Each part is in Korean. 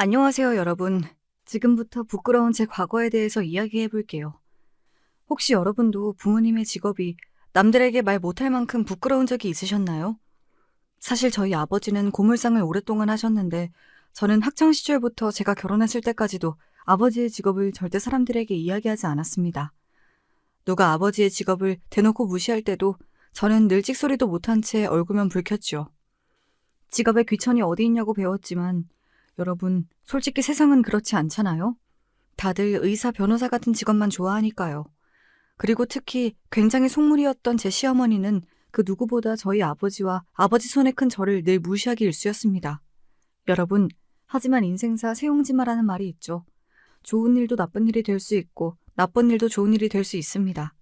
안녕하세요, 여러분. 지금부터 부끄러운 제 과거에 대해서 이야기해 볼게요. 혹시 여러분도 부모님의 직업이 남들에게 말 못할 만큼 부끄러운 적이 있으셨나요? 사실 저희 아버지는 고물상을 오랫동안 하셨는데 저는 학창 시절부터 제가 결혼했을 때까지도 아버지의 직업을 절대 사람들에게 이야기하지 않았습니다. 누가 아버지의 직업을 대놓고 무시할 때도 저는 늘 찍소리도 못한 채 얼굴만 붉혔죠. 직업에 귀천이 어디 있냐고 배웠지만 여러분, 솔직히 세상은 그렇지 않잖아요? 다들 의사, 변호사 같은 직업만 좋아하니까요. 그리고 특히 굉장히 속물이었던 제 시어머니는 그 누구보다 저희 아버지와 아버지 손에 큰 저를 늘 무시하기 일쑤였습니다. 여러분, 하지만 인생사 세용지마라는 말이 있죠. 좋은 일도 나쁜 일이 될 수 있고 나쁜 일도 좋은 일이 될 수 있습니다.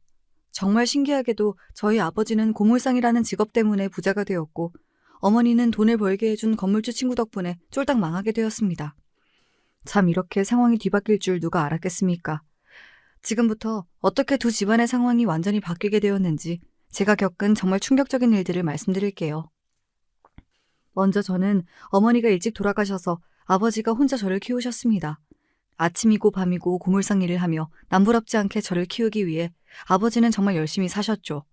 정말 신기하게도 저희 아버지는 고물상이라는 직업 때문에 부자가 되었고 어머니는 돈을 벌게 해준 건물주 친구 덕분에 쫄딱 망하게 되었습니다. 참 이렇게 상황이 뒤바뀔 줄 누가 알았겠습니까? 지금부터 어떻게 두 집안의 상황이 완전히 바뀌게 되었는지 제가 겪은 정말 충격적인 일들을 말씀드릴게요. 먼저 저는 어머니가 일찍 돌아가셔서 아버지가 혼자 저를 키우셨습니다. 아침이고 밤이고 고물상 일을 하며 남부럽지 않게 저를 키우기 위해 아버지는 정말 열심히 사셨죠.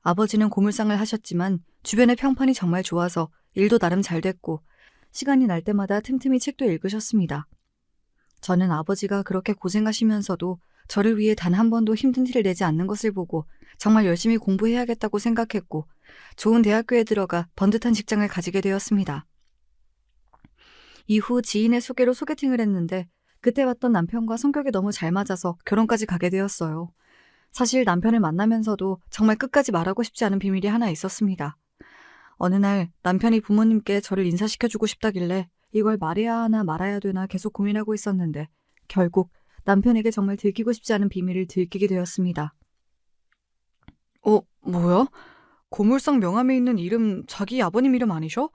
아버지는 고물상을 하셨지만 주변의 평판이 정말 좋아서 일도 나름 잘 됐고 시간이 날 때마다 틈틈이 책도 읽으셨습니다. 저는 아버지가 그렇게 고생하시면서도 저를 위해 단 한 번도 힘든 티를 내지 않는 것을 보고 정말 열심히 공부해야겠다고 생각했고 좋은 대학교에 들어가 번듯한 직장을 가지게 되었습니다. 이후 지인의 소개로 소개팅을 했는데 그때 봤던 남편과 성격이 너무 잘 맞아서 결혼까지 가게 되었어요. 사실 남편을 만나면서도 정말 끝까지 말하고 싶지 않은 비밀이 하나 있었습니다. 어느 날 남편이 부모님께 저를 인사시켜주고 싶다길래 이걸 말해야 하나 말아야 되나 계속 고민하고 있었는데 결국 남편에게 정말 들키고 싶지 않은 비밀을 들키게 되었습니다. 뭐야? 고물상 명함에 있는 이름 자기 아버님 이름 아니셔?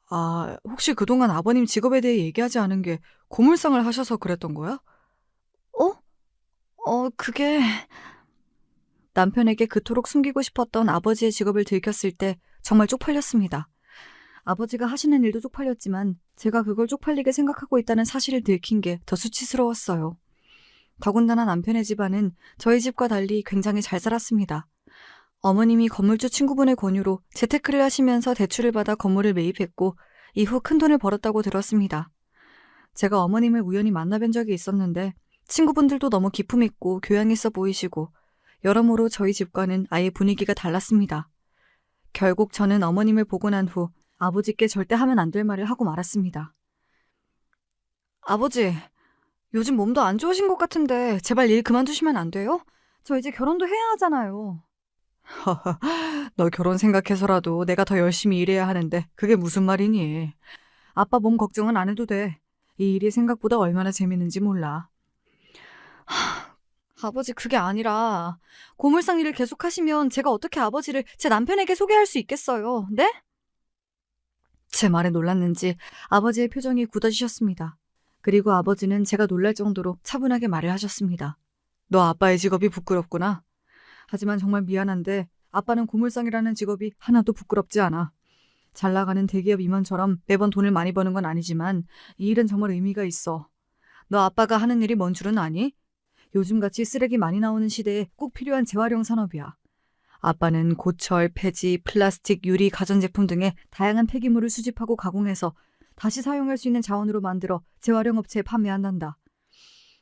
아, 혹시 그동안 아버님 직업에 대해 얘기하지 않은 게 고물상을 하셔서 그랬던 거야? 어? 그게... 남편에게 그토록 숨기고 싶었던 아버지의 직업을 들켰을 때 정말 쪽팔렸습니다. 아버지가 하시는 일도 쪽팔렸지만 제가 그걸 쪽팔리게 생각하고 있다는 사실을 들킨 게 더 수치스러웠어요. 더군다나 남편의 집안은 저희 집과 달리 굉장히 잘 살았습니다. 어머님이 건물주 친구분의 권유로 재테크를 하시면서 대출을 받아 건물을 매입했고 이후 큰돈을 벌었다고 들었습니다. 제가 어머님을 우연히 만나뵌 적이 있었는데 친구분들도 너무 기품 있고 교양 있어 보이시고 여러모로 저희 집과는 아예 분위기가 달랐습니다. 결국 저는 어머님을 보고 난 후 아버지께 절대 하면 안 될 말을 하고 말았습니다. 아버지, 요즘 몸도 안 좋으신 것 같은데 제발 일 그만두시면 안 돼요? 저 이제 결혼도 해야 하잖아요. 너 결혼 생각해서라도 내가 더 열심히 일해야 하는데 그게 무슨 말이니? 아빠 몸 걱정은 안 해도 돼. 이 일이 생각보다 얼마나 재밌는지 몰라. 아버지, 그게 아니라 고물상 일을 계속 하시면 제가 어떻게 아버지를 제 남편에게 소개할 수 있겠어요, 네? 제 말에 놀랐는지 아버지의 표정이 굳어지셨습니다. 그리고 아버지는 제가 놀랄 정도로 차분하게 말을 하셨습니다. 너 아빠의 직업이 부끄럽구나. 하지만 정말 미안한데 아빠는 고물상이라는 직업이 하나도 부끄럽지 않아. 잘 나가는 대기업 임원처럼 매번 돈을 많이 버는 건 아니지만 이 일은 정말 의미가 있어. 너 아빠가 하는 일이 뭔 줄은 아니? 요즘같이 쓰레기 많이 나오는 시대에 꼭 필요한 재활용 산업이야. 아빠는 고철, 폐지, 플라스틱, 유리, 가전제품 등의 다양한 폐기물을 수집하고 가공해서 다시 사용할 수 있는 자원으로 만들어 재활용 업체에 판매한단다.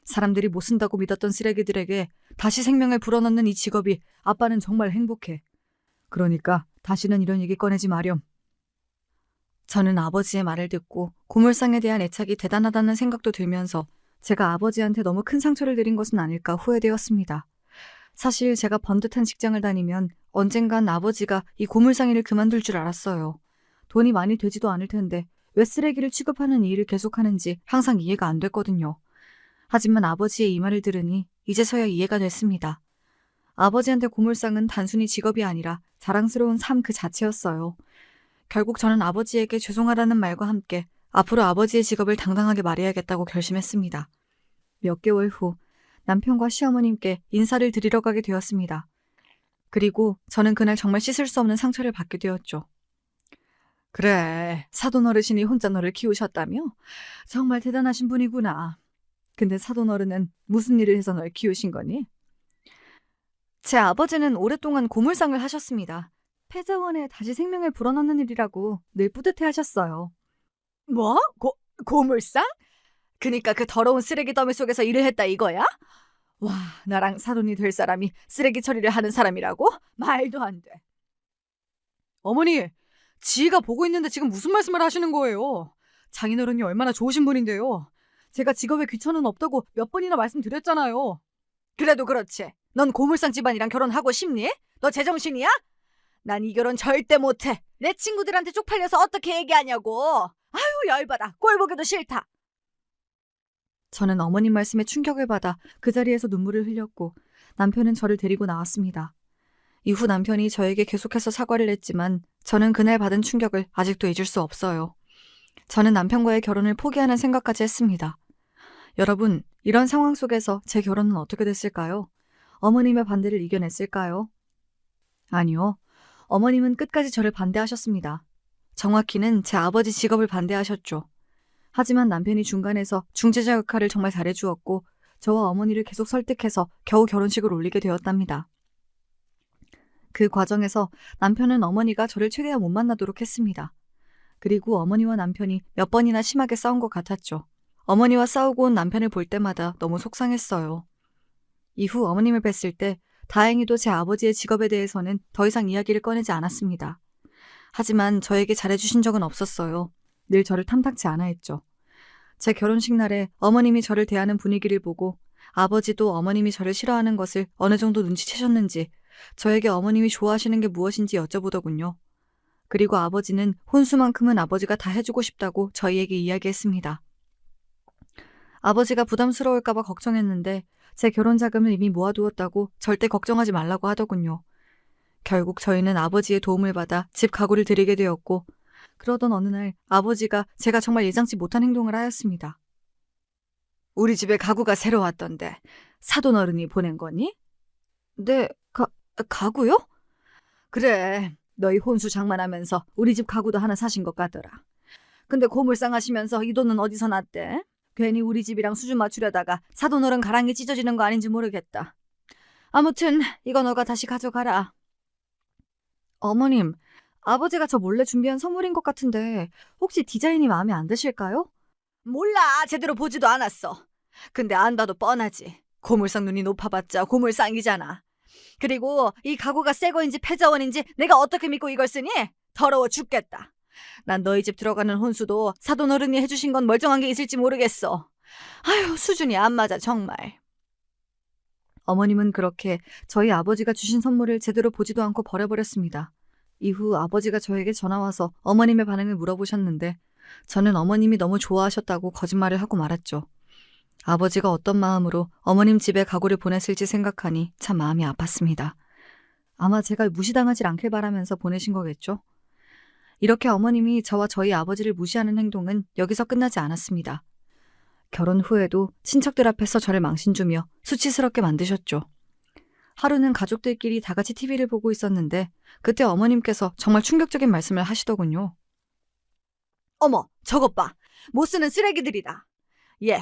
사람들이 못 쓴다고 믿었던 쓰레기들에게 다시 생명을 불어넣는 이 직업이 아빠는 정말 행복해. 그러니까 다시는 이런 얘기 꺼내지 마렴. 저는 아버지의 말을 듣고 고물상에 대한 애착이 대단하다는 생각도 들면서 제가 아버지한테 너무 큰 상처를 드린 것은 아닐까 후회되었습니다. 사실 제가 번듯한 직장을 다니면 언젠간 아버지가 이 고물상 일을 그만둘 줄 알았어요. 돈이 많이 되지도 않을 텐데 왜 쓰레기를 취급하는 이 일을 계속하는지 항상 이해가 안 됐거든요. 하지만 아버지의 이 말을 들으니 이제서야 이해가 됐습니다. 아버지한테 고물상은 단순히 직업이 아니라 자랑스러운 삶 그 자체였어요. 결국 저는 아버지에게 죄송하다는 말과 함께 앞으로 아버지의 직업을 당당하게 말해야겠다고 결심했습니다. 몇 개월 후 남편과 시어머님께 인사를 드리러 가게 되었습니다. 그리고 저는 그날 정말 씻을 수 없는 상처를 받게 되었죠. 그래, 사돈 어르신이 혼자 너를 키우셨다며? 정말 대단하신 분이구나. 근데 사돈 어른은 무슨 일을 해서 널 키우신 거니? 제 아버지는 오랫동안 고물상을 하셨습니다. 폐자원에 다시 생명을 불어넣는 일이라고 늘 뿌듯해 하셨어요. 뭐? 고물상? 그니까 그 더러운 쓰레기 더미 속에서 일을 했다 이거야? 와, 나랑 사돈이 될 사람이 쓰레기 처리를 하는 사람이라고? 말도 안 돼. 어머니, 지가 보고 있는데 지금 무슨 말씀을 하시는 거예요? 장인어른이 얼마나 좋으신 분인데요. 제가 직업에 귀천은 없다고 몇 번이나 말씀드렸잖아요. 그래도 그렇지. 넌 고물상 집안이랑 결혼하고 싶니? 너 제정신이야? 난 이 결혼 절대 못해. 내 친구들한테 쪽팔려서 어떻게 얘기하냐고. 아유, 열받아. 꼴 보기도 싫다. 저는 어머님 말씀에 충격을 받아 그 자리에서 눈물을 흘렸고 남편은 저를 데리고 나왔습니다. 이후 남편이 저에게 계속해서 사과를 했지만 저는 그날 받은 충격을 아직도 잊을 수 없어요. 저는 남편과의 결혼을 포기하는 생각까지 했습니다. 여러분, 이런 상황 속에서 제 결혼은 어떻게 됐을까요? 어머님의 반대를 이겨냈을까요? 아니요. 어머님은 끝까지 저를 반대하셨습니다. 정확히는 제 아버지 직업을 반대하셨죠. 하지만 남편이 중간에서 중재자 역할을 정말 잘해주었고 저와 어머니를 계속 설득해서 겨우 결혼식을 올리게 되었답니다. 그 과정에서 남편은 어머니가 저를 최대한 못 만나도록 했습니다. 그리고 어머니와 남편이 몇 번이나 심하게 싸운 것 같았죠. 어머니와 싸우고 온 남편을 볼 때마다 너무 속상했어요. 이후 어머님을 뵀을 때 다행히도 제 아버지의 직업에 대해서는 더 이상 이야기를 꺼내지 않았습니다. 하지만 저에게 잘해주신 적은 없었어요. 늘 저를 탐탁지 않아 했죠. 제 결혼식 날에 어머님이 저를 대하는 분위기를 보고 아버지도 어머님이 저를 싫어하는 것을 어느 정도 눈치채셨는지 저에게 어머님이 좋아하시는 게 무엇인지 여쭤보더군요. 그리고 아버지는 혼수만큼은 아버지가 다 해주고 싶다고 저희에게 이야기했습니다. 아버지가 부담스러울까봐 걱정했는데 제 결혼 자금을 이미 모아두었다고 절대 걱정하지 말라고 하더군요. 결국 저희는 아버지의 도움을 받아 집 가구를 드리게 되었고 그러던 어느 날 아버지가 제가 정말 예상치 못한 행동을 하였습니다. 우리 집에 가구가 새로 왔던데 사돈 어른이 보낸 거니? 네, 가구요? 그래, 너희 혼수 장만하면서 우리 집 가구도 하나 사신 것 같더라. 근데 고물상 하시면서 이 돈은 어디서 났대? 괜히 우리 집이랑 수준 맞추려다가 사돈 어른 가랑이 찢어지는 거 아닌지 모르겠다. 아무튼 이거 너가 다시 가져가라. 어머님, 아버지가 저 몰래 준비한 선물인 것 같은데 혹시 디자인이 마음에 안 드실까요? 몰라, 제대로 보지도 않았어. 근데 안 봐도 뻔하지. 고물상 눈이 높아봤자 고물상이잖아. 그리고 이 가구가 새 거인지 폐자원인지 내가 어떻게 믿고 이걸 쓰니? 더러워 죽겠다. 난 너희 집 들어가는 혼수도 사돈 어른이 해주신 건 멀쩡한 게 있을지 모르겠어. 아유, 수준이 안 맞아 정말. 어머님은 그렇게 저희 아버지가 주신 선물을 제대로 보지도 않고 버려버렸습니다. 이후 아버지가 저에게 전화와서 어머님의 반응을 물어보셨는데 저는 어머님이 너무 좋아하셨다고 거짓말을 하고 말았죠. 아버지가 어떤 마음으로 어머님 집에 가구를 보냈을지 생각하니 참 마음이 아팠습니다. 아마 제가 무시당하지 않길 바라면서 보내신 거겠죠? 이렇게 어머님이 저와 저희 아버지를 무시하는 행동은 여기서 끝나지 않았습니다. 결혼 후에도 친척들 앞에서 저를 망신주며 수치스럽게 만드셨죠. 하루는 가족들끼리 다 같이 TV를 보고 있었는데 그때 어머님께서 정말 충격적인 말씀을 하시더군요. 어머, 저것 봐. 못 쓰는 쓰레기들이다. 예,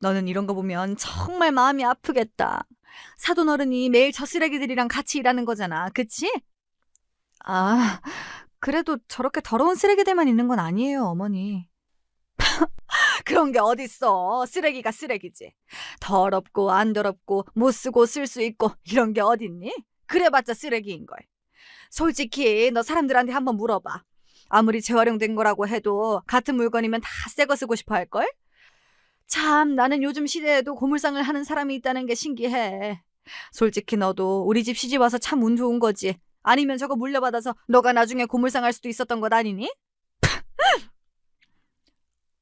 너는 이런 거 보면 정말 마음이 아프겠다. 사돈 어른이 매일 저 쓰레기들이랑 같이 일하는 거잖아, 그치? 아, 그래도 저렇게 더러운 쓰레기들만 있는 건 아니에요, 어머니. 그런 게 어딨어. 쓰레기가 쓰레기지. 더럽고 안 더럽고 못 쓰고 쓸 수 있고 이런 게 어딨니? 그래봤자 쓰레기인걸. 솔직히 너 사람들한테 한번 물어봐. 아무리 재활용된 거라고 해도 같은 물건이면 다 새 거 쓰고 싶어 할걸? 참, 나는 요즘 시대에도 고물상을 하는 사람이 있다는 게 신기해. 솔직히 너도 우리 집 시집 와서 참 운 좋은 거지. 아니면 저거 물려받아서 너가 나중에 고물상 할 수도 있었던 것 아니니?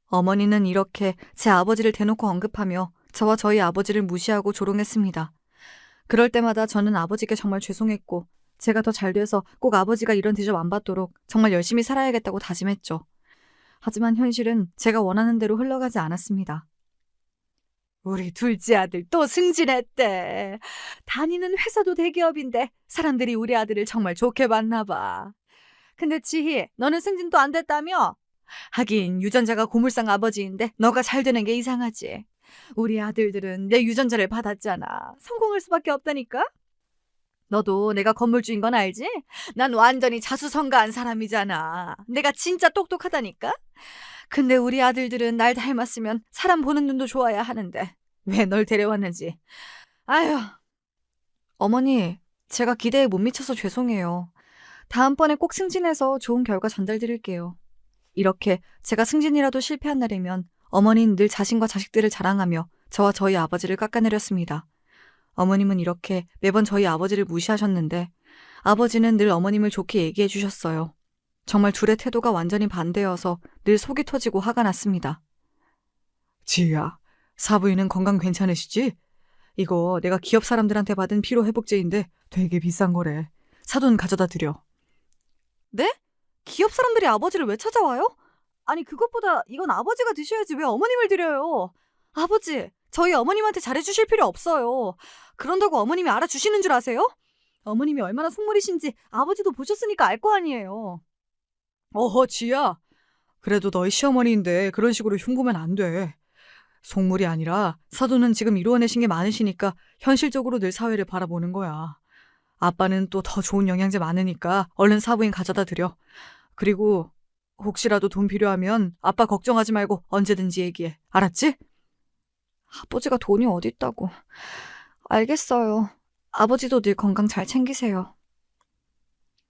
어머니는 이렇게 제 아버지를 대놓고 언급하며 저와 저희 아버지를 무시하고 조롱했습니다. 그럴 때마다 저는 아버지께 정말 죄송했고 제가 더 잘 돼서 꼭 아버지가 이런 대접 안 받도록 정말 열심히 살아야겠다고 다짐했죠. 하지만 현실은 제가 원하는 대로 흘러가지 않았습니다. 우리 둘째 아들 또 승진했대. 다니는 회사도 대기업인데 사람들이 우리 아들을 정말 좋게 봤나 봐. 근데 지희, 너는 승진도 안 됐다며? 하긴 유전자가 고물상 아버지인데 너가 잘 되는 게 이상하지. 우리 아들들은 내 유전자를 받았잖아. 성공할 수밖에 없다니까? 너도 내가 건물주인 건 알지? 난 완전히 자수성가한 사람이잖아. 내가 진짜 똑똑하다니까? 근데 우리 아들들은 날 닮았으면 사람 보는 눈도 좋아야 하는데 왜 널 데려왔는지. 아휴. 어머니, 제가 기대에 못 미쳐서 죄송해요. 다음번에 꼭 승진해서 좋은 결과 전달드릴게요. 이렇게 제가 승진이라도 실패한 날이면 어머니는 늘 자신과 자식들을 자랑하며 저와 저희 아버지를 깎아내렸습니다. 어머님은 이렇게 매번 저희 아버지를 무시하셨는데 아버지는 늘 어머님을 좋게 얘기해 주셨어요. 정말 둘의 태도가 완전히 반대여서 늘 속이 터지고 화가 났습니다. 지희야, 사부인은 건강 괜찮으시지? 이거 내가 기업 사람들한테 받은 피로회복제인데 되게 비싼 거래. 사돈 가져다 드려. 네? 기업 사람들이 아버지를 왜 찾아와요? 아니 그것보다 이건 아버지가 드셔야지 왜 어머님을 드려요? 아버지, 저희 어머님한테 잘해주실 필요 없어요. 그런다고 어머님이 알아주시는 줄 아세요? 어머님이 얼마나 속물이신지 아버지도 보셨으니까 알 거 아니에요. 어허, 지야. 그래도 너희 시어머니인데 그런 식으로 흉보면 안 돼. 속물이 아니라 사돈은 지금 이루어내신 게 많으시니까 현실적으로 늘 사회를 바라보는 거야. 아빠는 또 더 좋은 영양제 많으니까 얼른 사부인 가져다 드려. 그리고 혹시라도 돈 필요하면 아빠 걱정하지 말고 언제든지 얘기해. 알았지? 아버지가 돈이 어딨다고. 알겠어요. 아버지도 늘 건강 잘 챙기세요.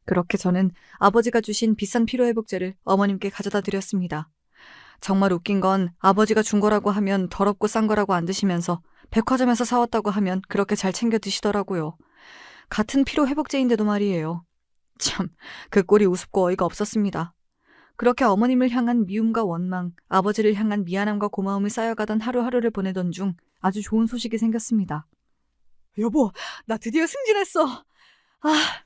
그렇게 저는 아버지가 주신 비싼 피로회복제를 어머님께 가져다 드렸습니다. 정말 웃긴 건 아버지가 준 거라고 하면 더럽고 싼 거라고 안 드시면서 백화점에서 사왔다고 하면 그렇게 잘 챙겨 드시더라고요. 같은 피로회복제인데도 말이에요. 참, 그 꼴이 우습고 어이가 없었습니다. 그렇게 어머님을 향한 미움과 원망, 아버지를 향한 미안함과 고마움이 쌓여가던 하루하루를 보내던 중 아주 좋은 소식이 생겼습니다. 여보, 나 드디어 승진했어. 아,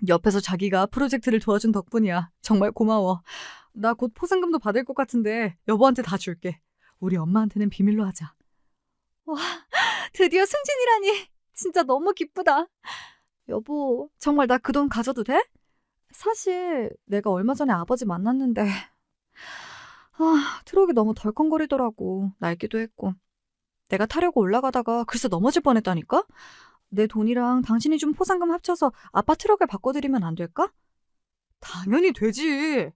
옆에서 자기가 프로젝트를 도와준 덕분이야. 정말 고마워. 나 곧 포상금도 받을 것 같은데 여보한테 다 줄게. 우리 엄마한테는 비밀로 하자. 와, 드디어 승진이라니. 진짜 너무 기쁘다. 여보, 정말 나 그 돈 가져도 돼? 사실 내가 얼마 전에 아버지 만났는데 트럭이 너무 덜컹거리더라고. 낡기도 했고. 내가 타려고 올라가다가 글쎄 넘어질 뻔했다니까? 내 돈이랑 당신이 준 포상금 합쳐서 아빠 트럭을 바꿔드리면 안 될까? 당연히 되지.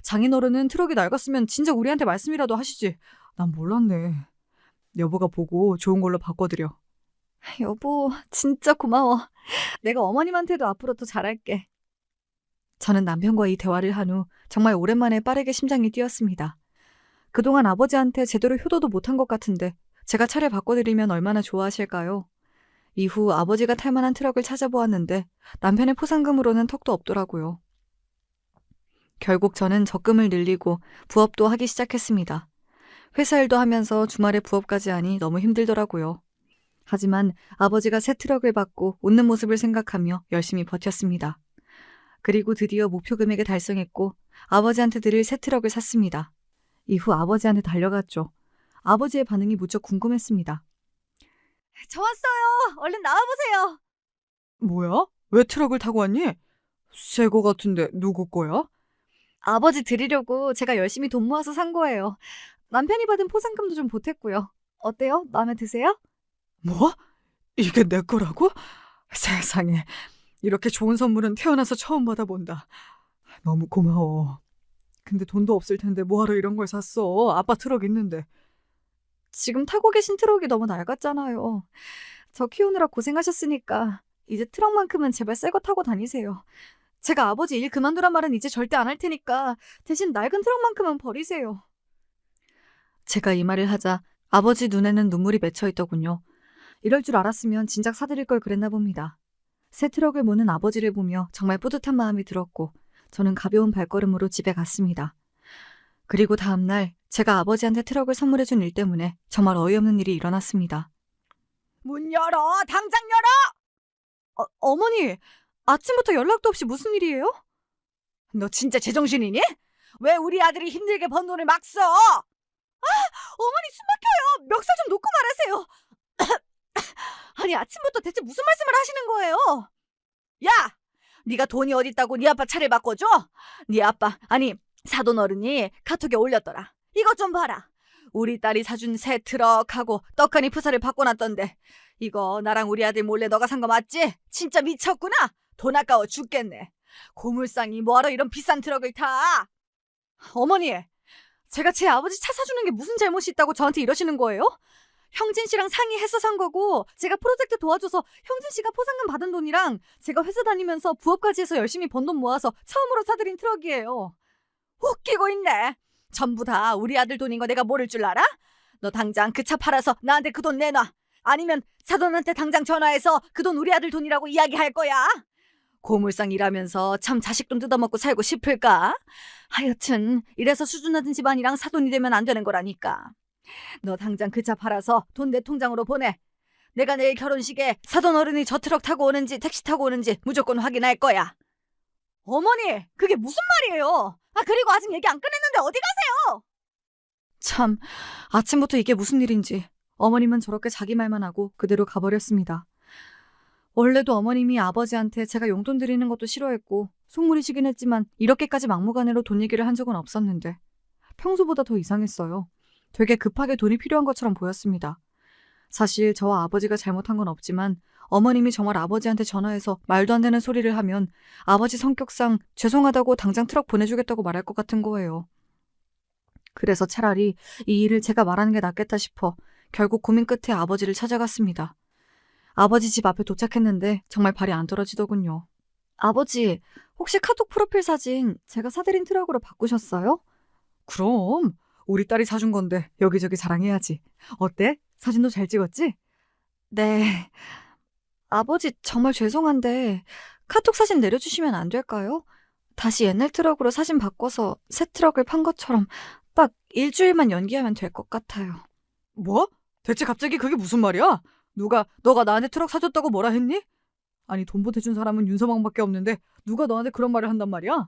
장인어른은 트럭이 낡았으면 진짜 우리한테 말씀이라도 하시지. 난 몰랐네. 여보가 보고 좋은 걸로 바꿔드려. 여보, 진짜 고마워. 내가 어머님한테도 앞으로 더 잘할게. 저는 남편과 이 대화를 한 후 정말 오랜만에 빠르게 심장이 뛰었습니다. 그동안 아버지한테 제대로 효도도 못한 것 같은데 제가 차를 바꿔드리면 얼마나 좋아하실까요? 이후 아버지가 탈 만한 트럭을 찾아보았는데 남편의 포상금으로는 턱도 없더라고요. 결국 저는 적금을 늘리고 부업도 하기 시작했습니다. 회사 일도 하면서 주말에 부업까지 하니 너무 힘들더라고요. 하지만 아버지가 새 트럭을 받고 웃는 모습을 생각하며 열심히 버텼습니다. 그리고 드디어 목표 금액을 달성했고 아버지한테 드릴 새 트럭을 샀습니다. 이후 아버지한테 달려갔죠. 아버지의 반응이 무척 궁금했습니다. 저 왔어요. 얼른 나와보세요. 뭐야? 왜 트럭을 타고 왔니? 새 거 같은데 누구 거야? 아버지 드리려고 제가 열심히 돈 모아서 산 거예요. 남편이 받은 포상금도 좀 보탰고요. 어때요? 마음에 드세요? 뭐? 이게 내 거라고? 세상에. 이렇게 좋은 선물은 태어나서 처음 받아본다. 너무 고마워. 근데 돈도 없을 텐데 뭐하러 이런 걸 샀어? 아빠 트럭 있는데. 지금 타고 계신 트럭이 너무 낡았잖아요. 저 키우느라 고생하셨으니까 이제 트럭만큼은 제발 새 거 타고 다니세요. 제가 아버지 일 그만두란 말은 이제 절대 안 할 테니까 대신 낡은 트럭만큼은 버리세요. 제가 이 말을 하자 아버지 눈에는 눈물이 맺혀 있더군요. 이럴 줄 알았으면 진작 사드릴 걸 그랬나 봅니다. 새 트럭을 모는 아버지를 보며 정말 뿌듯한 마음이 들었고 저는 가벼운 발걸음으로 집에 갔습니다. 그리고 다음날 제가 아버지한테 트럭을 선물해준 일 때문에 정말 어이없는 일이 일어났습니다. 문 열어! 당장 열어! 어머니! 아침부터 연락도 없이 무슨 일이에요? 너 진짜 제정신이니? 왜 우리 아들이 힘들게 번 돈을 막 써? 어머니 숨 막혀요. 멱살 좀 놓고 말하세요. 아니 아침부터 대체 무슨 말씀을 하시는 거예요? 야! 네가 돈이 어딨다고 네 아빠 차를 바꿔줘? 네 아빠, 아니 사돈 어른이 카톡에 올렸더라. 이것 좀 봐라. 우리 딸이 사준 새 트럭하고 떡하니 푸사를 바꿔놨던데 이거 나랑 우리 아들 몰래 너가 산 거 맞지? 진짜 미쳤구나. 돈 아까워 죽겠네. 고물상이 뭐하러 이런 비싼 트럭을 타? 어머니, 제가 제 아버지 차 사주는 게 무슨 잘못이 있다고 저한테 이러시는 거예요? 형진 씨랑 상의해서 산 거고 제가 프로젝트 도와줘서 형진 씨가 포상금 받은 돈이랑 제가 회사 다니면서 부업까지 해서 열심히 번 돈 모아서 처음으로 사들인 트럭이에요. 웃기고 있네. 전부 다 우리 아들 돈인 거 내가 모를 줄 알아? 너 당장 그 차 팔아서 나한테 그 돈 내놔. 아니면 사돈한테 당장 전화해서 그 돈 우리 아들 돈이라고 이야기할 거야. 고물상 일하면서 참 자식 돈 뜯어먹고 살고 싶을까? 하여튼 이래서 수준 낮은 집안이랑 사돈이 되면 안 되는 거라니까. 너 당장 그 차 팔아서 돈 내 통장으로 보내. 내가 내일 결혼식에 사돈 어른이 저 트럭 타고 오는지 택시 타고 오는지 무조건 확인할 거야. 어머니, 그게 무슨 말이에요? 그리고 아직 얘기 안 끝냈는데 어디 가세요? 참, 아침부터 이게 무슨 일인지 어머님은 저렇게 자기 말만 하고 그대로 가버렸습니다. 원래도 어머님이 아버지한테 제가 용돈 드리는 것도 싫어했고 속물이시긴 했지만 이렇게까지 막무가내로 돈 얘기를 한 적은 없었는데 평소보다 더 이상했어요. 되게 급하게 돈이 필요한 것처럼 보였습니다. 사실 저와 아버지가 잘못한 건 없지만 어머님이 정말 아버지한테 전화해서 말도 안 되는 소리를 하면 아버지 성격상 죄송하다고 당장 트럭 보내주겠다고 말할 것 같은 거예요. 그래서 차라리 이 일을 제가 말하는 게 낫겠다 싶어 결국 고민 끝에 아버지를 찾아갔습니다. 아버지 집 앞에 도착했는데 정말 발이 안 떨어지더군요. 아버지, 혹시 카톡 프로필 사진 제가 사드린 트럭으로 바꾸셨어요? 그럼 우리 딸이 사준 건데 여기저기 자랑해야지. 어때? 사진도 잘 찍었지? 네. 아버지 정말 죄송한데 카톡 사진 내려주시면 안 될까요? 다시 옛날 트럭으로 사진 바꿔서 새 트럭을 판 것처럼 딱 일주일만 연기하면 될 것 같아요. 뭐? 대체 갑자기 그게 무슨 말이야? 너가 나한테 트럭 사줬다고 뭐라 했니? 아니 돈 보태준 사람은 윤서방밖에 없는데 누가 너한테 그런 말을 한단 말이야?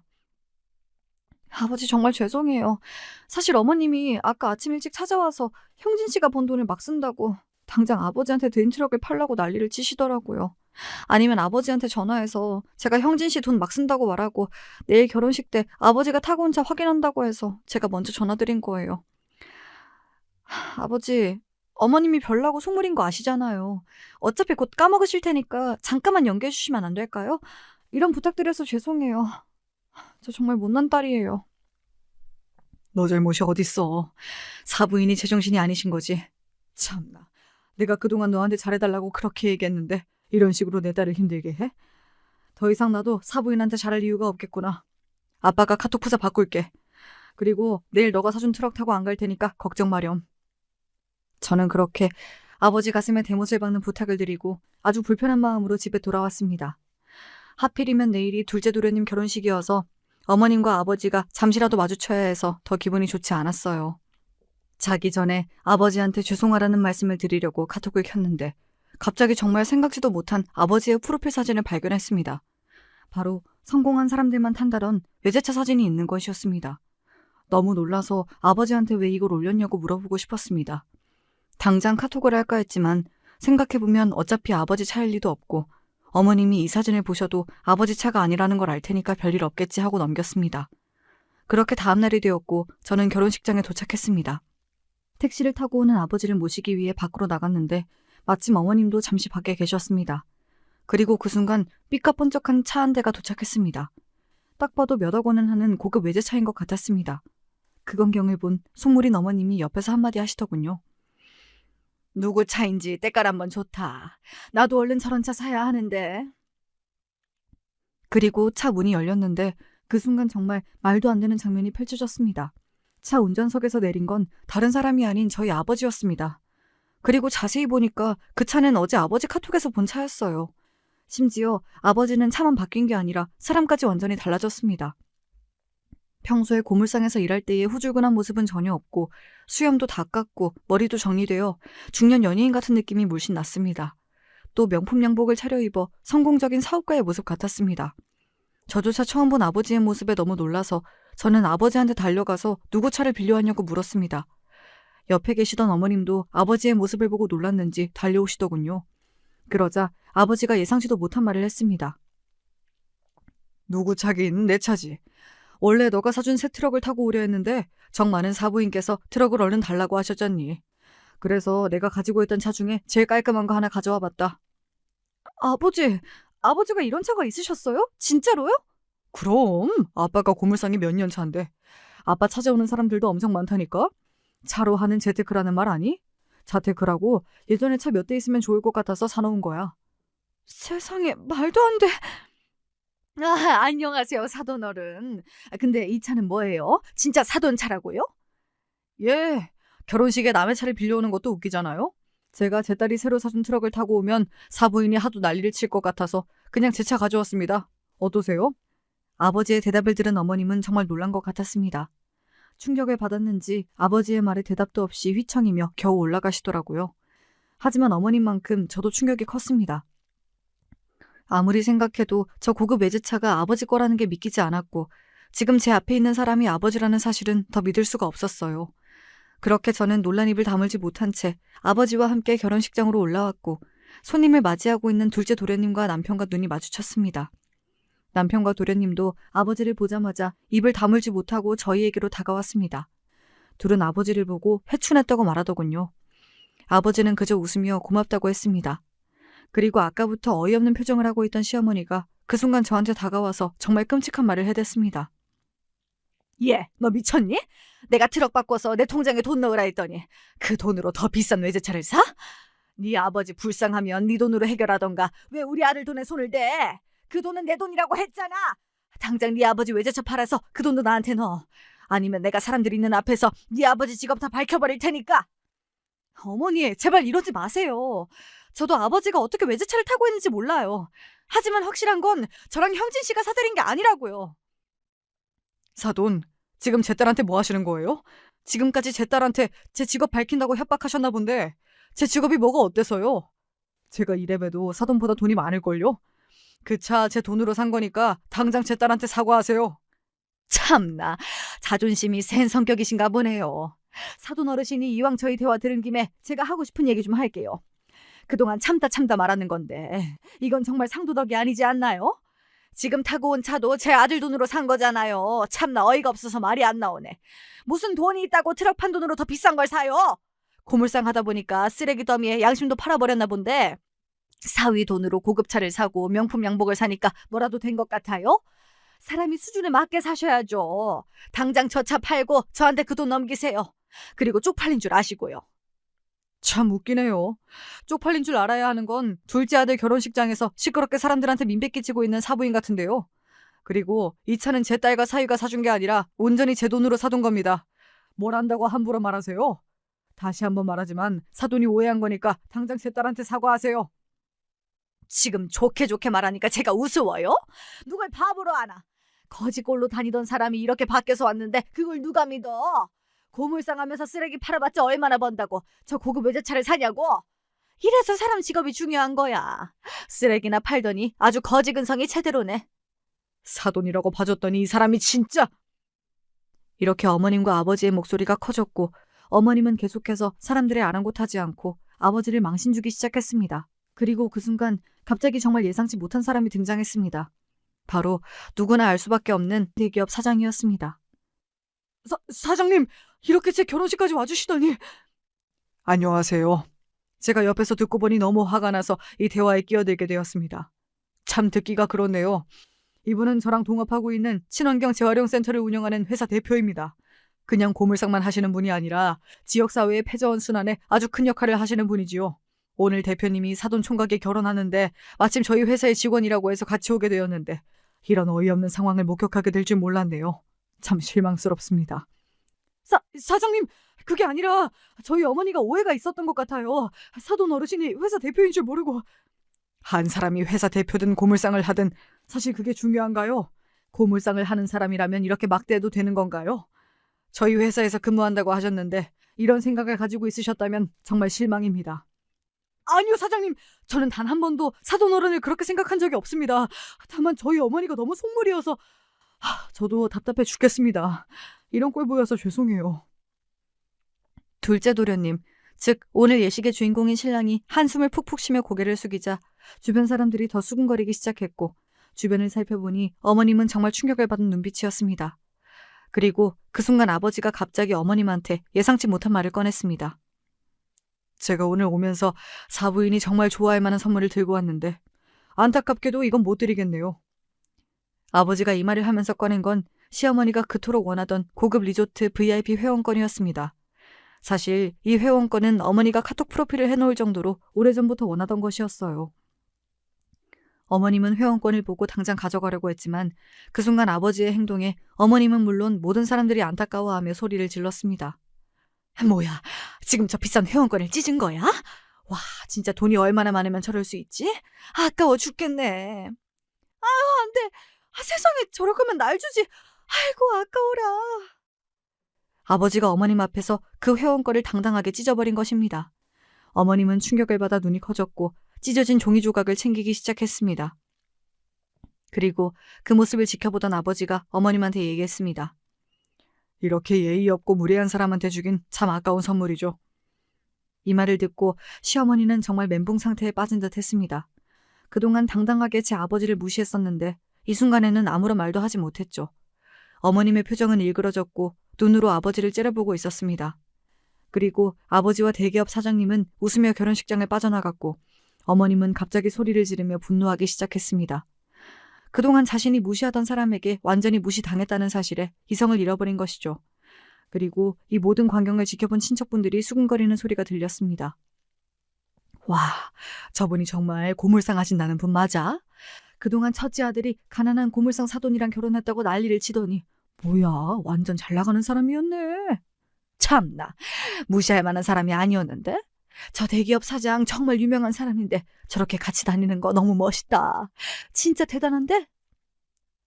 아버지 정말 죄송해요. 사실 어머님이 아까 아침 일찍 찾아와서 형진 씨가 번 돈을 막 쓴다고 당장 아버지한테 드린 트럭을 팔라고 난리를 치시더라고요. 아니면 아버지한테 전화해서 제가 형진 씨 돈 막 쓴다고 말하고 내일 결혼식 때 아버지가 타고 온 차 확인한다고 해서 제가 먼저 전화드린 거예요. 아버지, 어머님이 별나고 속물인 거 아시잖아요. 어차피 곧 까먹으실 테니까 잠깐만 연기해 주시면 안 될까요? 이런 부탁드려서 죄송해요. 저 정말 못난 딸이에요. 너 잘못이 어딨어. 사부인이 제정신이 아니신 거지. 참나. 내가 그동안 너한테 잘해달라고 그렇게 얘기했는데 이런 식으로 내 딸을 힘들게 해? 더 이상 나도 사부인한테 잘할 이유가 없겠구나. 아빠가 카톡 푸사 바꿀게. 그리고 내일 너가 사준 트럭 타고 안 갈 테니까 걱정 마렴. 저는 그렇게 아버지 가슴에 대못을 박는 부탁을 드리고 아주 불편한 마음으로 집에 돌아왔습니다. 하필이면 내일이 둘째 도련님 결혼식이어서 어머님과 아버지가 잠시라도 마주쳐야 해서 더 기분이 좋지 않았어요. 자기 전에 아버지한테 죄송하다는 말씀을 드리려고 카톡을 켰는데 갑자기 정말 생각지도 못한 아버지의 프로필 사진을 발견했습니다. 바로 성공한 사람들만 탄다던 외제차 사진이 있는 것이었습니다. 너무 놀라서 아버지한테 왜 이걸 올렸냐고 물어보고 싶었습니다. 당장 카톡을 할까 했지만 생각해보면 어차피 아버지 차일 리도 없고 어머님이 이 사진을 보셔도 아버지 차가 아니라는 걸 알 테니까 별일 없겠지 하고 넘겼습니다. 그렇게 다음날이 되었고 저는 결혼식장에 도착했습니다. 택시를 타고 오는 아버지를 모시기 위해 밖으로 나갔는데 마침 어머님도 잠시 밖에 계셨습니다. 그리고 그 순간 삐까뻔쩍한 차 한 대가 도착했습니다. 딱 봐도 몇 억 원은 하는 고급 외제차인 것 같았습니다. 그 광경을 본 속물인 어머님이 옆에서 한마디 하시더군요. 누구 차인지 때깔 한번 좋다. 나도 얼른 저런 차 사야 하는데. 그리고 차 문이 열렸는데 그 순간 정말 말도 안 되는 장면이 펼쳐졌습니다. 차 운전석에서 내린 건 다른 사람이 아닌 저희 아버지였습니다. 그리고 자세히 보니까 그 차는 어제 아버지 카톡에서 본 차였어요. 심지어 아버지는 차만 바뀐 게 아니라 사람까지 완전히 달라졌습니다. 평소에 고물상에서 일할 때의 후줄근한 모습은 전혀 없고 수염도 다 깎고 머리도 정리되어 중년 연예인 같은 느낌이 물씬 났습니다. 또 명품 양복을 차려입어 성공적인 사업가의 모습 같았습니다. 저조차 처음 본 아버지의 모습에 너무 놀라서 저는 아버지한테 달려가서 누구 차를 빌려왔냐고 물었습니다. 옆에 계시던 어머님도 아버지의 모습을 보고 놀랐는지 달려오시더군요. 그러자 아버지가 예상치도 못한 말을 했습니다. 누구 차긴 내 차지. 원래 너가 사준 새 트럭을 타고 오려 했는데 정 많은 사부인께서 트럭을 얼른 달라고 하셨잖니. 그래서 내가 가지고 있던 차 중에 제일 깔끔한 거 하나 가져와 봤다. 아버지가 이런 차가 있으셨어요? 진짜로요? 그럼 아빠가 고물상이 몇 년 차인데. 아빠 찾아오는 사람들도 엄청 많다니까. 차로 하는 재테크라는 말 아니? 자테크라고 예전에 차 몇 대 있으면 좋을 것 같아서 사놓은 거야. 세상에, 말도 안 돼. 안녕하세요, 사돈 어른. 근데 이 차는 뭐예요? 진짜 사돈 차라고요? 예, 결혼식에 남의 차를 빌려오는 것도 웃기잖아요. 제가 제 딸이 새로 사준 트럭을 타고 오면 사부인이 하도 난리를 칠 것 같아서 그냥 제 차 가져왔습니다. 어떠세요? 아버지의 대답을 들은 어머님은 정말 놀란 것 같았습니다. 충격을 받았는지 아버지의 말에 대답도 없이 휘청이며 겨우 올라가시더라고요. 하지만 어머님만큼 저도 충격이 컸습니다. 아무리 생각해도 저 고급 외제차가 아버지 거라는 게 믿기지 않았고 지금 제 앞에 있는 사람이 아버지라는 사실은 더 믿을 수가 없었어요. 그렇게 저는 놀란 입을 다물지 못한 채 아버지와 함께 결혼식장으로 올라왔고 손님을 맞이하고 있는 둘째 도련님과 남편과 눈이 마주쳤습니다. 남편과 도련님도 아버지를 보자마자 입을 다물지 못하고 저희에게로 다가왔습니다. 둘은 아버지를 보고 회춘했다고 말하더군요. 아버지는 그저 웃으며 고맙다고 했습니다. 그리고 아까부터 어이없는 표정을 하고 있던 시어머니가 그 순간 저한테 다가와서 정말 끔찍한 말을 해댔습니다. 얘, 너 미쳤니? 내가 트럭 바꿔서 내 통장에 돈 넣으라 했더니 그 돈으로 더 비싼 외제차를 사? 네 아버지 불쌍하면 네 돈으로 해결하던가 왜 우리 아들 돈에 손을 대? 그 돈은 내 돈이라고 했잖아. 당장 네 아버지 외제차 팔아서 그 돈도 나한테 넣어. 아니면 내가 사람들 있는 앞에서 네 아버지 직업 다 밝혀버릴 테니까. 어머니, 제발 이러지 마세요. 저도 아버지가 어떻게 외제차를 타고 있는지 몰라요. 하지만 확실한 건 저랑 형진 씨가 사드린 게 아니라고요. 사돈, 지금 제 딸한테 뭐 하시는 거예요? 지금까지 제 딸한테 제 직업 밝힌다고 협박하셨나 본데 제 직업이 뭐가 어때서요? 제가 이래봬도 사돈보다 돈이 많을걸요? 그 차 제 돈으로 산 거니까 당장 제 딸한테 사과하세요. 참나, 자존심이 센 성격이신가 보네요. 사돈 어르신이 이왕 저희 대화 들은 김에 제가 하고 싶은 얘기 좀 할게요. 그동안 참다 말하는 건데 이건 정말 상도덕이 아니지 않나요? 지금 타고 온 차도 제 아들 돈으로 산 거잖아요. 참나 어이가 없어서 말이 안 나오네. 무슨 돈이 있다고 트럭 판 돈으로 더 비싼 걸 사요? 고물상 하다 보니까 쓰레기 더미에 양심도 팔아버렸나 본데 사위 돈으로 고급차를 사고 명품 양복을 사니까 뭐라도 된 것 같아요? 사람이 수준에 맞게 사셔야죠. 당장 저 차 팔고 저한테 그 돈 넘기세요. 그리고 쪽팔린 줄 아시고요. 참 웃기네요. 쪽팔린 줄 알아야 하는 건 둘째 아들 결혼식장에서 시끄럽게 사람들한테 민폐 끼치고 있는 사부인 같은데요. 그리고 이 차는 제 딸과 사위가 사준 게 아니라 온전히 제 돈으로 사둔 겁니다. 뭘 안다고 함부로 말하세요? 다시 한번 말하지만 사돈이 오해한 거니까 당장 제 딸한테 사과하세요. 지금 좋게 말하니까 제가 우스워요? 누굴 바보로 아나? 거지꼴로 다니던 사람이 이렇게 밖에서 왔는데 그걸 누가 믿어? 고물상하면서 쓰레기 팔아봤자 얼마나 번다고 저 고급 외제차를 사냐고? 이래서 사람 직업이 중요한 거야. 쓰레기나 팔더니 아주 거지근성이 제대로네. 사돈이라고 봐줬더니 이 사람이 진짜. 이렇게 어머님과 아버지의 목소리가 커졌고 어머님은 계속해서 사람들의 아랑곳하지 않고 아버지를 망신 주기 시작했습니다. 그리고 그 순간 갑자기 정말 예상치 못한 사람이 등장했습니다. 바로 누구나 알 수밖에 없는 대기업 사장이었습니다. 사장님, 이렇게 제 결혼식까지 와주시다니. 안녕하세요. 제가 옆에서 듣고 보니 너무 화가 나서 이 대화에 끼어들게 되었습니다. 참 듣기가 그렇네요. 이분은 저랑 동업하고 있는 친환경 재활용센터를 운영하는 회사 대표입니다. 그냥 고물상만 하시는 분이 아니라 지역사회의 패자원 순환에 아주 큰 역할을 하시는 분이지요. 오늘 대표님이 사돈 총각이 결혼하는데 마침 저희 회사의 직원이라고 해서 같이 오게 되었는데 이런 어이없는 상황을 목격하게 될 줄 몰랐네요. 참 실망스럽습니다. 사장님, 그게 아니라 저희 어머니가 오해가 있었던 것 같아요. 사돈 어르신이 회사 대표인 줄 모르고. 한 사람이 회사 대표든 고물상을 하든 사실 그게 중요한가요? 고물상을 하는 사람이라면 이렇게 막대해도 되는 건가요? 저희 회사에서 근무한다고 하셨는데 이런 생각을 가지고 있으셨다면 정말 실망입니다. 아니요, 사장님. 저는 단 한 번도 사돈 어른을 그렇게 생각한 적이 없습니다. 다만 저희 어머니가 너무 속물이어서 저도 답답해 죽겠습니다. 이런 꼴 보여서 죄송해요. 둘째 도련님, 즉 오늘 예식의 주인공인 신랑이 한숨을 푹푹 쉬며 고개를 숙이자 주변 사람들이 더 수군거리기 시작했고 주변을 살펴보니 어머님은 정말 충격을 받은 눈빛이었습니다. 그리고 그 순간 아버지가 갑자기 어머님한테 예상치 못한 말을 꺼냈습니다. 제가 오늘 오면서 사부인이 정말 좋아할 만한 선물을 들고 왔는데 안타깝게도 이건 못 드리겠네요. 아버지가 이 말을 하면서 꺼낸 건 시어머니가 그토록 원하던 고급 리조트 VIP 회원권이었습니다. 사실 이 회원권은 어머니가 카톡 프로필을 해놓을 정도로 오래전부터 원하던 것이었어요. 어머님은 회원권을 보고 당장 가져가려고 했지만 그 순간 아버지의 행동에 어머님은 물론 모든 사람들이 안타까워하며 소리를 질렀습니다. 뭐야, 지금 저 비싼 회원권을 찢은 거야? 와, 진짜 돈이 얼마나 많으면 저럴 수 있지? 아까워 죽겠네. 안 돼. 세상에 저럴 거면 날 주지. 아이고 아까워라. 아버지가 어머님 앞에서 그 회원권을 당당하게 찢어버린 것입니다. 어머님은 충격을 받아 눈이 커졌고 찢어진 종이 조각을 챙기기 시작했습니다. 그리고 그 모습을 지켜보던 아버지가 어머님한테 얘기했습니다. 이렇게 예의 없고 무례한 사람한테 주긴 참 아까운 선물이죠. 이 말을 듣고 시어머니는 정말 멘붕 상태에 빠진 듯 했습니다. 그동안 당당하게 제 아버지를 무시했었는데 이 순간에는 아무런 말도 하지 못했죠. 어머님의 표정은 일그러졌고 눈으로 아버지를 째려보고 있었습니다. 그리고 아버지와 대기업 사장님은 웃으며 결혼식장을 빠져나갔고 어머님은 갑자기 소리를 지르며 분노하기 시작했습니다. 그동안 자신이 무시하던 사람에게 완전히 무시당했다는 사실에 이성을 잃어버린 것이죠. 그리고 이 모든 광경을 지켜본 친척분들이 수군거리는 소리가 들렸습니다. 와, 저분이 정말 고물상 하신다는 분 맞아? 그동안 첫째 아들이 가난한 고물상 사돈이랑 결혼했다고 난리를 치더니 뭐야, 완전 잘 나가는 사람이었네. 참나, 무시할 만한 사람이 아니었는데? 저 대기업 사장 정말 유명한 사람인데 저렇게 같이 다니는 거 너무 멋있다. 진짜 대단한데?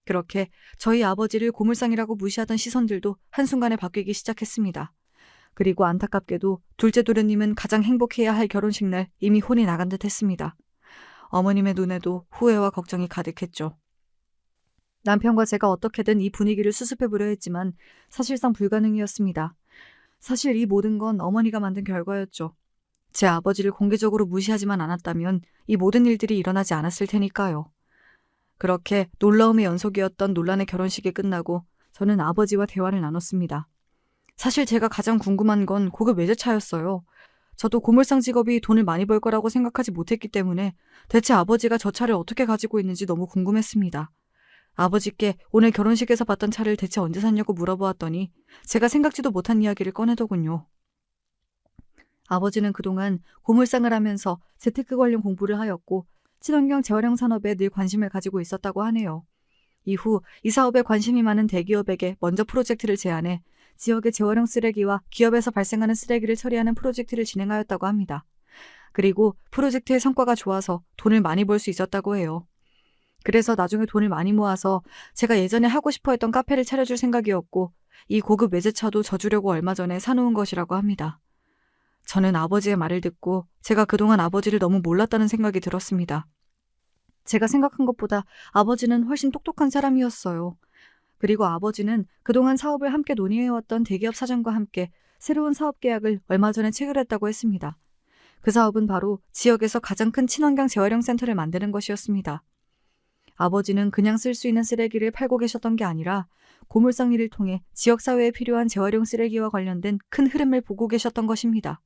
그렇게 저희 아버지를 고물상이라고 무시하던 시선들도 한순간에 바뀌기 시작했습니다. 그리고 안타깝게도 둘째 도련님은 가장 행복해야 할 결혼식 날 이미 혼이 나간 듯 했습니다. 어머님의 눈에도 후회와 걱정이 가득했죠. 남편과 제가 어떻게든 이 분위기를 수습해보려 했지만 사실상 불가능이었습니다. 사실 이 모든 건 어머니가 만든 결과였죠. 제 아버지를 공개적으로 무시하지만 않았다면 이 모든 일들이 일어나지 않았을 테니까요. 그렇게 놀라움의 연속이었던 논란의 결혼식이 끝나고 저는 아버지와 대화를 나눴습니다. 사실 제가 가장 궁금한 건 고급 외제차였어요. 저도 고물상 직업이 돈을 많이 벌 거라고 생각하지 못했기 때문에 대체 아버지가 저 차를 어떻게 가지고 있는지 너무 궁금했습니다. 아버지께 오늘 결혼식에서 봤던 차를 대체 언제 샀냐고 물어보았더니 제가 생각지도 못한 이야기를 꺼내더군요. 아버지는 그동안 고물상을 하면서 재테크 관련 공부를 하였고 친환경 재활용 산업에 늘 관심을 가지고 있었다고 하네요. 이후 이 사업에 관심이 많은 대기업에게 먼저 프로젝트를 제안해 지역의 재활용 쓰레기와 기업에서 발생하는 쓰레기를 처리하는 프로젝트를 진행하였다고 합니다. 그리고 프로젝트의 성과가 좋아서 돈을 많이 벌 수 있었다고 해요. 그래서 나중에 돈을 많이 모아서 제가 예전에 하고 싶어 했던 카페를 차려줄 생각이었고 이 고급 외제차도 저 주려고 얼마 전에 사놓은 것이라고 합니다. 저는 아버지의 말을 듣고 제가 그동안 아버지를 너무 몰랐다는 생각이 들었습니다. 제가 생각한 것보다 아버지는 훨씬 똑똑한 사람이었어요. 그리고 아버지는 그동안 사업을 함께 논의해왔던 대기업 사장과 함께 새로운 사업 계약을 얼마 전에 체결했다고 했습니다. 그 사업은 바로 지역에서 가장 큰 친환경 재활용 센터를 만드는 것이었습니다. 아버지는 그냥 쓸 수 있는 쓰레기를 팔고 계셨던 게 아니라 고물상 일을 통해 지역사회에 필요한 재활용 쓰레기와 관련된 큰 흐름을 보고 계셨던 것입니다.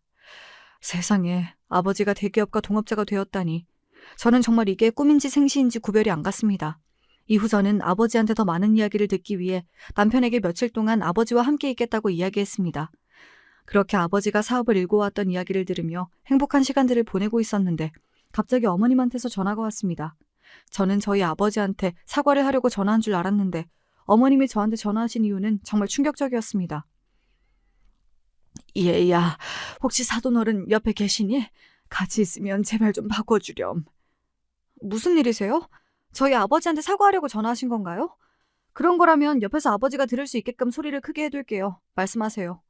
세상에, 아버지가 대기업과 동업자가 되었다니. 저는 정말 이게 꿈인지 생시인지 구별이 안 갔습니다. 이후 저는 아버지한테 더 많은 이야기를 듣기 위해 남편에게 며칠 동안 아버지와 함께 있겠다고 이야기했습니다. 그렇게 아버지가 사업을 일궈왔던 이야기를 들으며 행복한 시간들을 보내고 있었는데 갑자기 어머님한테서 전화가 왔습니다. 저는 저희 아버지한테 사과를 하려고 전화한 줄 알았는데 어머님이 저한테 전화하신 이유는 정말 충격적이었습니다. 얘야, 혹시 사돈어른 옆에 계시니? 같이 있으면 제발 좀 바꿔주렴. 무슨 일이세요? 저희 아버지한테 사과하려고 전화하신 건가요? 그런 거라면 옆에서 아버지가 들을 수 있게끔 소리를 크게 해둘게요. 말씀하세요.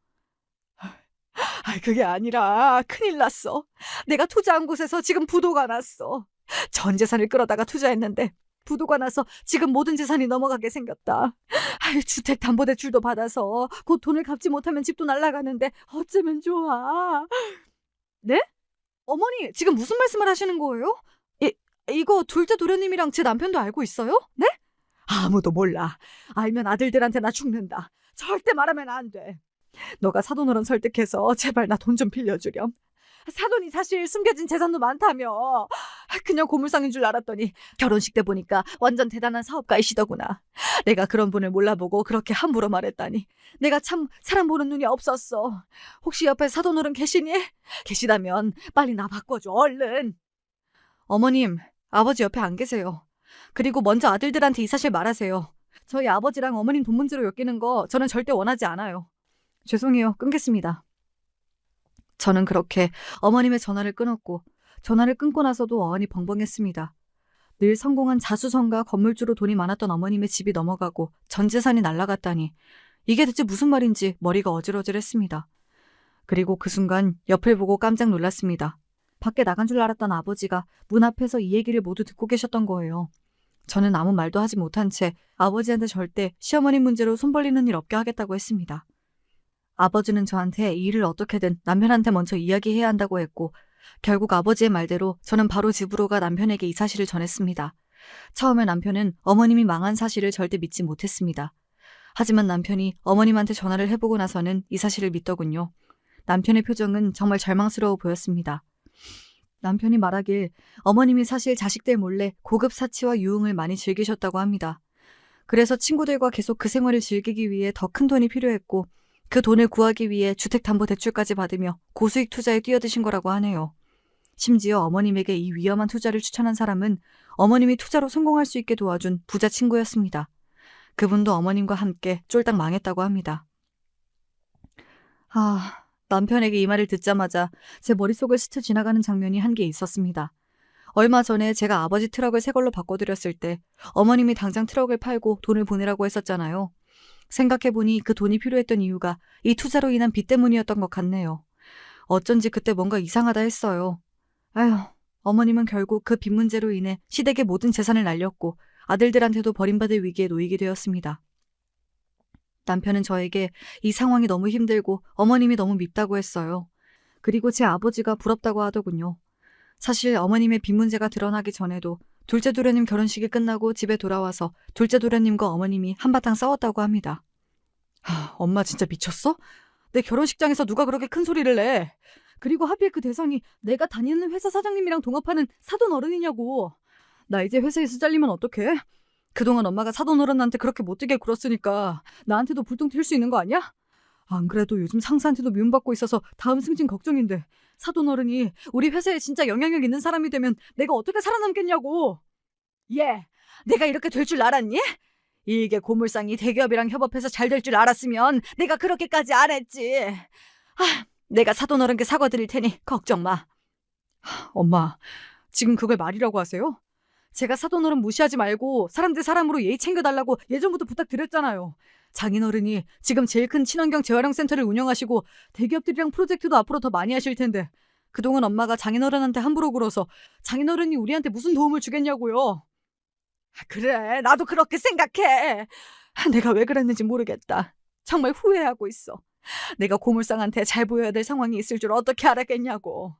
그게 아니라 큰일 났어. 내가 투자한 곳에서 지금 부도가 났어. 전 재산을 끌어다가 투자했는데 부도가 나서 지금 모든 재산이 넘어가게 생겼다. 주택담보대출도 받아서 곧 돈을 갚지 못하면 집도 날아가는데 어쩌면 좋아. 네? 어머니, 지금 무슨 말씀을 하시는 거예요? 이거 둘째 도련님이랑 제 남편도 알고 있어요? 네? 아무도 몰라. 알면 아들들한테 나 죽는다. 절대 말하면 안 돼. 너가 사돈어른 설득해서 제발 나 돈 좀 빌려주렴. 사돈이 사실 숨겨진 재산도 많다며. 그냥 고물상인 줄 알았더니 결혼식 때 보니까 완전 대단한 사업가이시더구나. 내가 그런 분을 몰라보고 그렇게 함부로 말했다니. 내가 참 사람 보는 눈이 없었어. 혹시 옆에 사돈어른 계시니? 계시다면 빨리 나 바꿔줘, 얼른. 어머님, 아버지 옆에 안 계세요. 그리고 먼저 아들들한테 이 사실 말하세요. 저희 아버지랑 어머님 돈 문제로 엮이는 거 저는 절대 원하지 않아요. 죄송해요. 끊겠습니다. 저는 그렇게 어머님의 전화를 끊었고 전화를 끊고 나서도 어안이 벙벙했습니다. 늘 성공한 자수성가 건물주로 돈이 많았던 어머님의 집이 넘어가고 전 재산이 날아갔다니 이게 대체 무슨 말인지 머리가 어질어질했습니다. 그리고 그 순간 옆을 보고 깜짝 놀랐습니다. 밖에 나간 줄 알았던 아버지가 문 앞에서 이 얘기를 모두 듣고 계셨던 거예요. 저는 아무 말도 하지 못한 채 아버지한테 절대 시어머니 문제로 손 벌리는 일 없게 하겠다고 했습니다. 아버지는 저한테 이 일을 어떻게든 남편한테 먼저 이야기해야 한다고 했고 결국 아버지의 말대로 저는 바로 집으로 가 남편에게 이 사실을 전했습니다. 처음에 남편은 어머님이 망한 사실을 절대 믿지 못했습니다. 하지만 남편이 어머님한테 전화를 해보고 나서는 이 사실을 믿더군요. 남편의 표정은 정말 절망스러워 보였습니다. 남편이 말하길 어머님이 사실 자식들 몰래 고급 사치와 유흥을 많이 즐기셨다고 합니다. 그래서 친구들과 계속 그 생활을 즐기기 위해 더 큰 돈이 필요했고 그 돈을 구하기 위해 주택담보대출까지 받으며 고수익 투자에 뛰어드신 거라고 하네요. 심지어 어머님에게 이 위험한 투자를 추천한 사람은 어머님이 투자로 성공할 수 있게 도와준 부자 친구였습니다. 그분도 어머님과 함께 쫄딱 망했다고 합니다. 남편에게 이 말을 듣자마자 제 머릿속을 스쳐 지나가는 장면이 한 개 있었습니다. 얼마 전에 제가 아버지 트럭을 새 걸로 바꿔드렸을 때 어머님이 당장 트럭을 팔고 돈을 보내라고 했었잖아요. 생각해보니 그 돈이 필요했던 이유가 이 투자로 인한 빚 때문이었던 것 같네요. 어쩐지 그때 뭔가 이상하다 했어요. 아휴, 어머님은 결국 그 빚 문제로 인해 시댁의 모든 재산을 날렸고 아들들한테도 버림받을 위기에 놓이게 되었습니다. 남편은 저에게 이 상황이 너무 힘들고 어머님이 너무 밉다고 했어요. 그리고 제 아버지가 부럽다고 하더군요. 사실 어머님의 빚 문제가 드러나기 전에도 둘째 도련님 결혼식이 끝나고 집에 돌아와서 둘째 도련님과 어머님이 한바탕 싸웠다고 합니다. 엄마 진짜 미쳤어? 내 결혼식장에서 누가 그렇게 큰 소리를 내? 그리고 하필 그 대상이 내가 다니는 회사 사장님이랑 동업하는 사돈 어른이냐고. 나 이제 회사에서 잘리면 어떡해? 그동안 엄마가 사돈 어른한테 그렇게 못되게 굴었으니까 나한테도 불똥 튈 수 있는 거 아니야? 안 그래도 요즘 상사한테도 미움받고 있어서 다음 승진 걱정인데 사돈 어른이 우리 회사에 진짜 영향력 있는 사람이 되면 내가 어떻게 살아남겠냐고. 내가 이렇게 될 줄 알았니? 이게 고물상이 대기업이랑 협업해서 잘 될 줄 알았으면 내가 그렇게까지 안 했지. 내가 사돈 어른께 사과드릴 테니 걱정 마. 엄마, 지금 그걸 말이라고 하세요? 제가 사돈 어른 무시하지 말고 사람 대 사람으로 예의 챙겨달라고 예전부터 부탁드렸잖아요. 장인어른이 지금 제일 큰 친환경 재활용 센터를 운영하시고 대기업들이랑 프로젝트도 앞으로 더 많이 하실 텐데 그동안 엄마가 장인어른한테 함부로 굴어서 장인어른이 우리한테 무슨 도움을 주겠냐고요. 그래, 나도 그렇게 생각해. 내가 왜 그랬는지 모르겠다. 정말 후회하고 있어. 내가 고물상한테 잘 보여야 될 상황이 있을 줄 어떻게 알았겠냐고.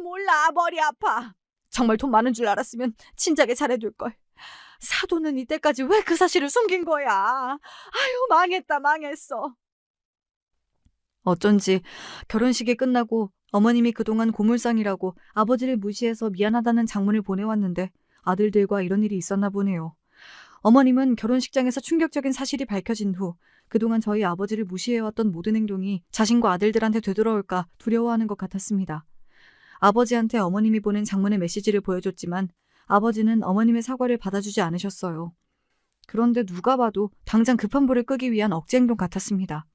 몰라, 머리 아파. 정말 돈 많은 줄 알았으면 진작에 잘해둘걸. 사돈은 이때까지 왜 그 사실을 숨긴 거야. 아유, 망했어. 어쩐지 결혼식이 끝나고 어머님이 그동안 고물상이라고 아버지를 무시해서 미안하다는 장문을 보내왔는데 아들들과 이런 일이 있었나 보네요. 어머님은 결혼식장에서 충격적인 사실이 밝혀진 후 그동안 저희 아버지를 무시해왔던 모든 행동이 자신과 아들들한테 되돌아올까 두려워하는 것 같았습니다. 아버지한테 어머님이 보낸 장문의 메시지를 보여줬지만 아버지는 어머님의 사과를 받아주지 않으셨어요. 그런데 누가 봐도 당장 급한 불을 끄기 위한 억지 행동 같았습니다.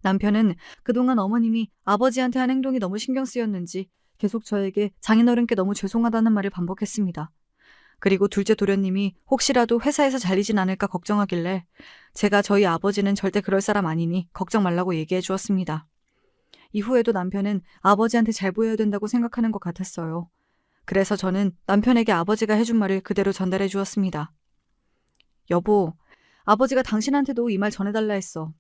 남편은 그동안 어머님이 아버지한테 한 행동이 너무 신경 쓰였는지 계속 저에게 장인어른께 너무 죄송하다는 말을 반복했습니다. 그리고 둘째 도련님이 혹시라도 회사에서 잘리진 않을까 걱정하길래 제가 저희 아버지는 절대 그럴 사람 아니니 걱정 말라고 얘기해 주었습니다. 이후에도 남편은 아버지한테 잘 보여야 된다고 생각하는 것 같았어요. 그래서 저는 남편에게 아버지가 해준 말을 그대로 전달해 주었습니다. 여보, 아버지가 당신한테도 이 말 전해달라 했어.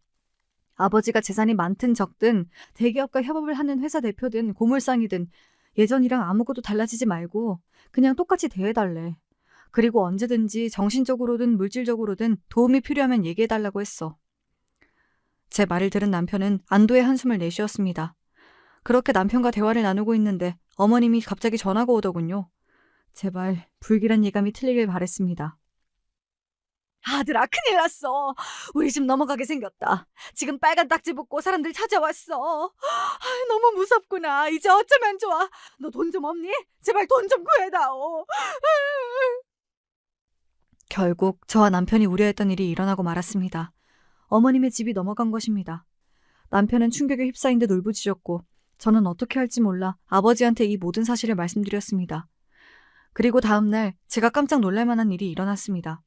아버지가 재산이 많든 적든 대기업과 협업을 하는 회사 대표든 고물상이든 예전이랑 아무것도 달라지지 말고 그냥 똑같이 대해달래. 그리고 언제든지 정신적으로든 물질적으로든 도움이 필요하면 얘기해달라고 했어. 제 말을 들은 남편은 안도의 한숨을 내쉬었습니다. 그렇게 남편과 대화를 나누고 있는데 어머님이 갑자기 전화가 오더군요. 제발 불길한 예감이 틀리길 바랬습니다. 아들아, 큰일 났어. 우리 집 넘어가게 생겼다. 지금 빨간 딱지 붙고 사람들 찾아왔어. 너무 무섭구나. 이제 어쩌면 좋아. 너 돈 좀 없니? 제발 돈 좀 구해다오. 결국 저와 남편이 우려했던 일이 일어나고 말았습니다. 어머님의 집이 넘어간 것입니다. 남편은 충격에 휩싸인 듯 울부짖었고 저는 어떻게 할지 몰라 아버지한테 이 모든 사실을 말씀드렸습니다. 그리고 다음 날 제가 깜짝 놀랄 만한 일이 일어났습니다.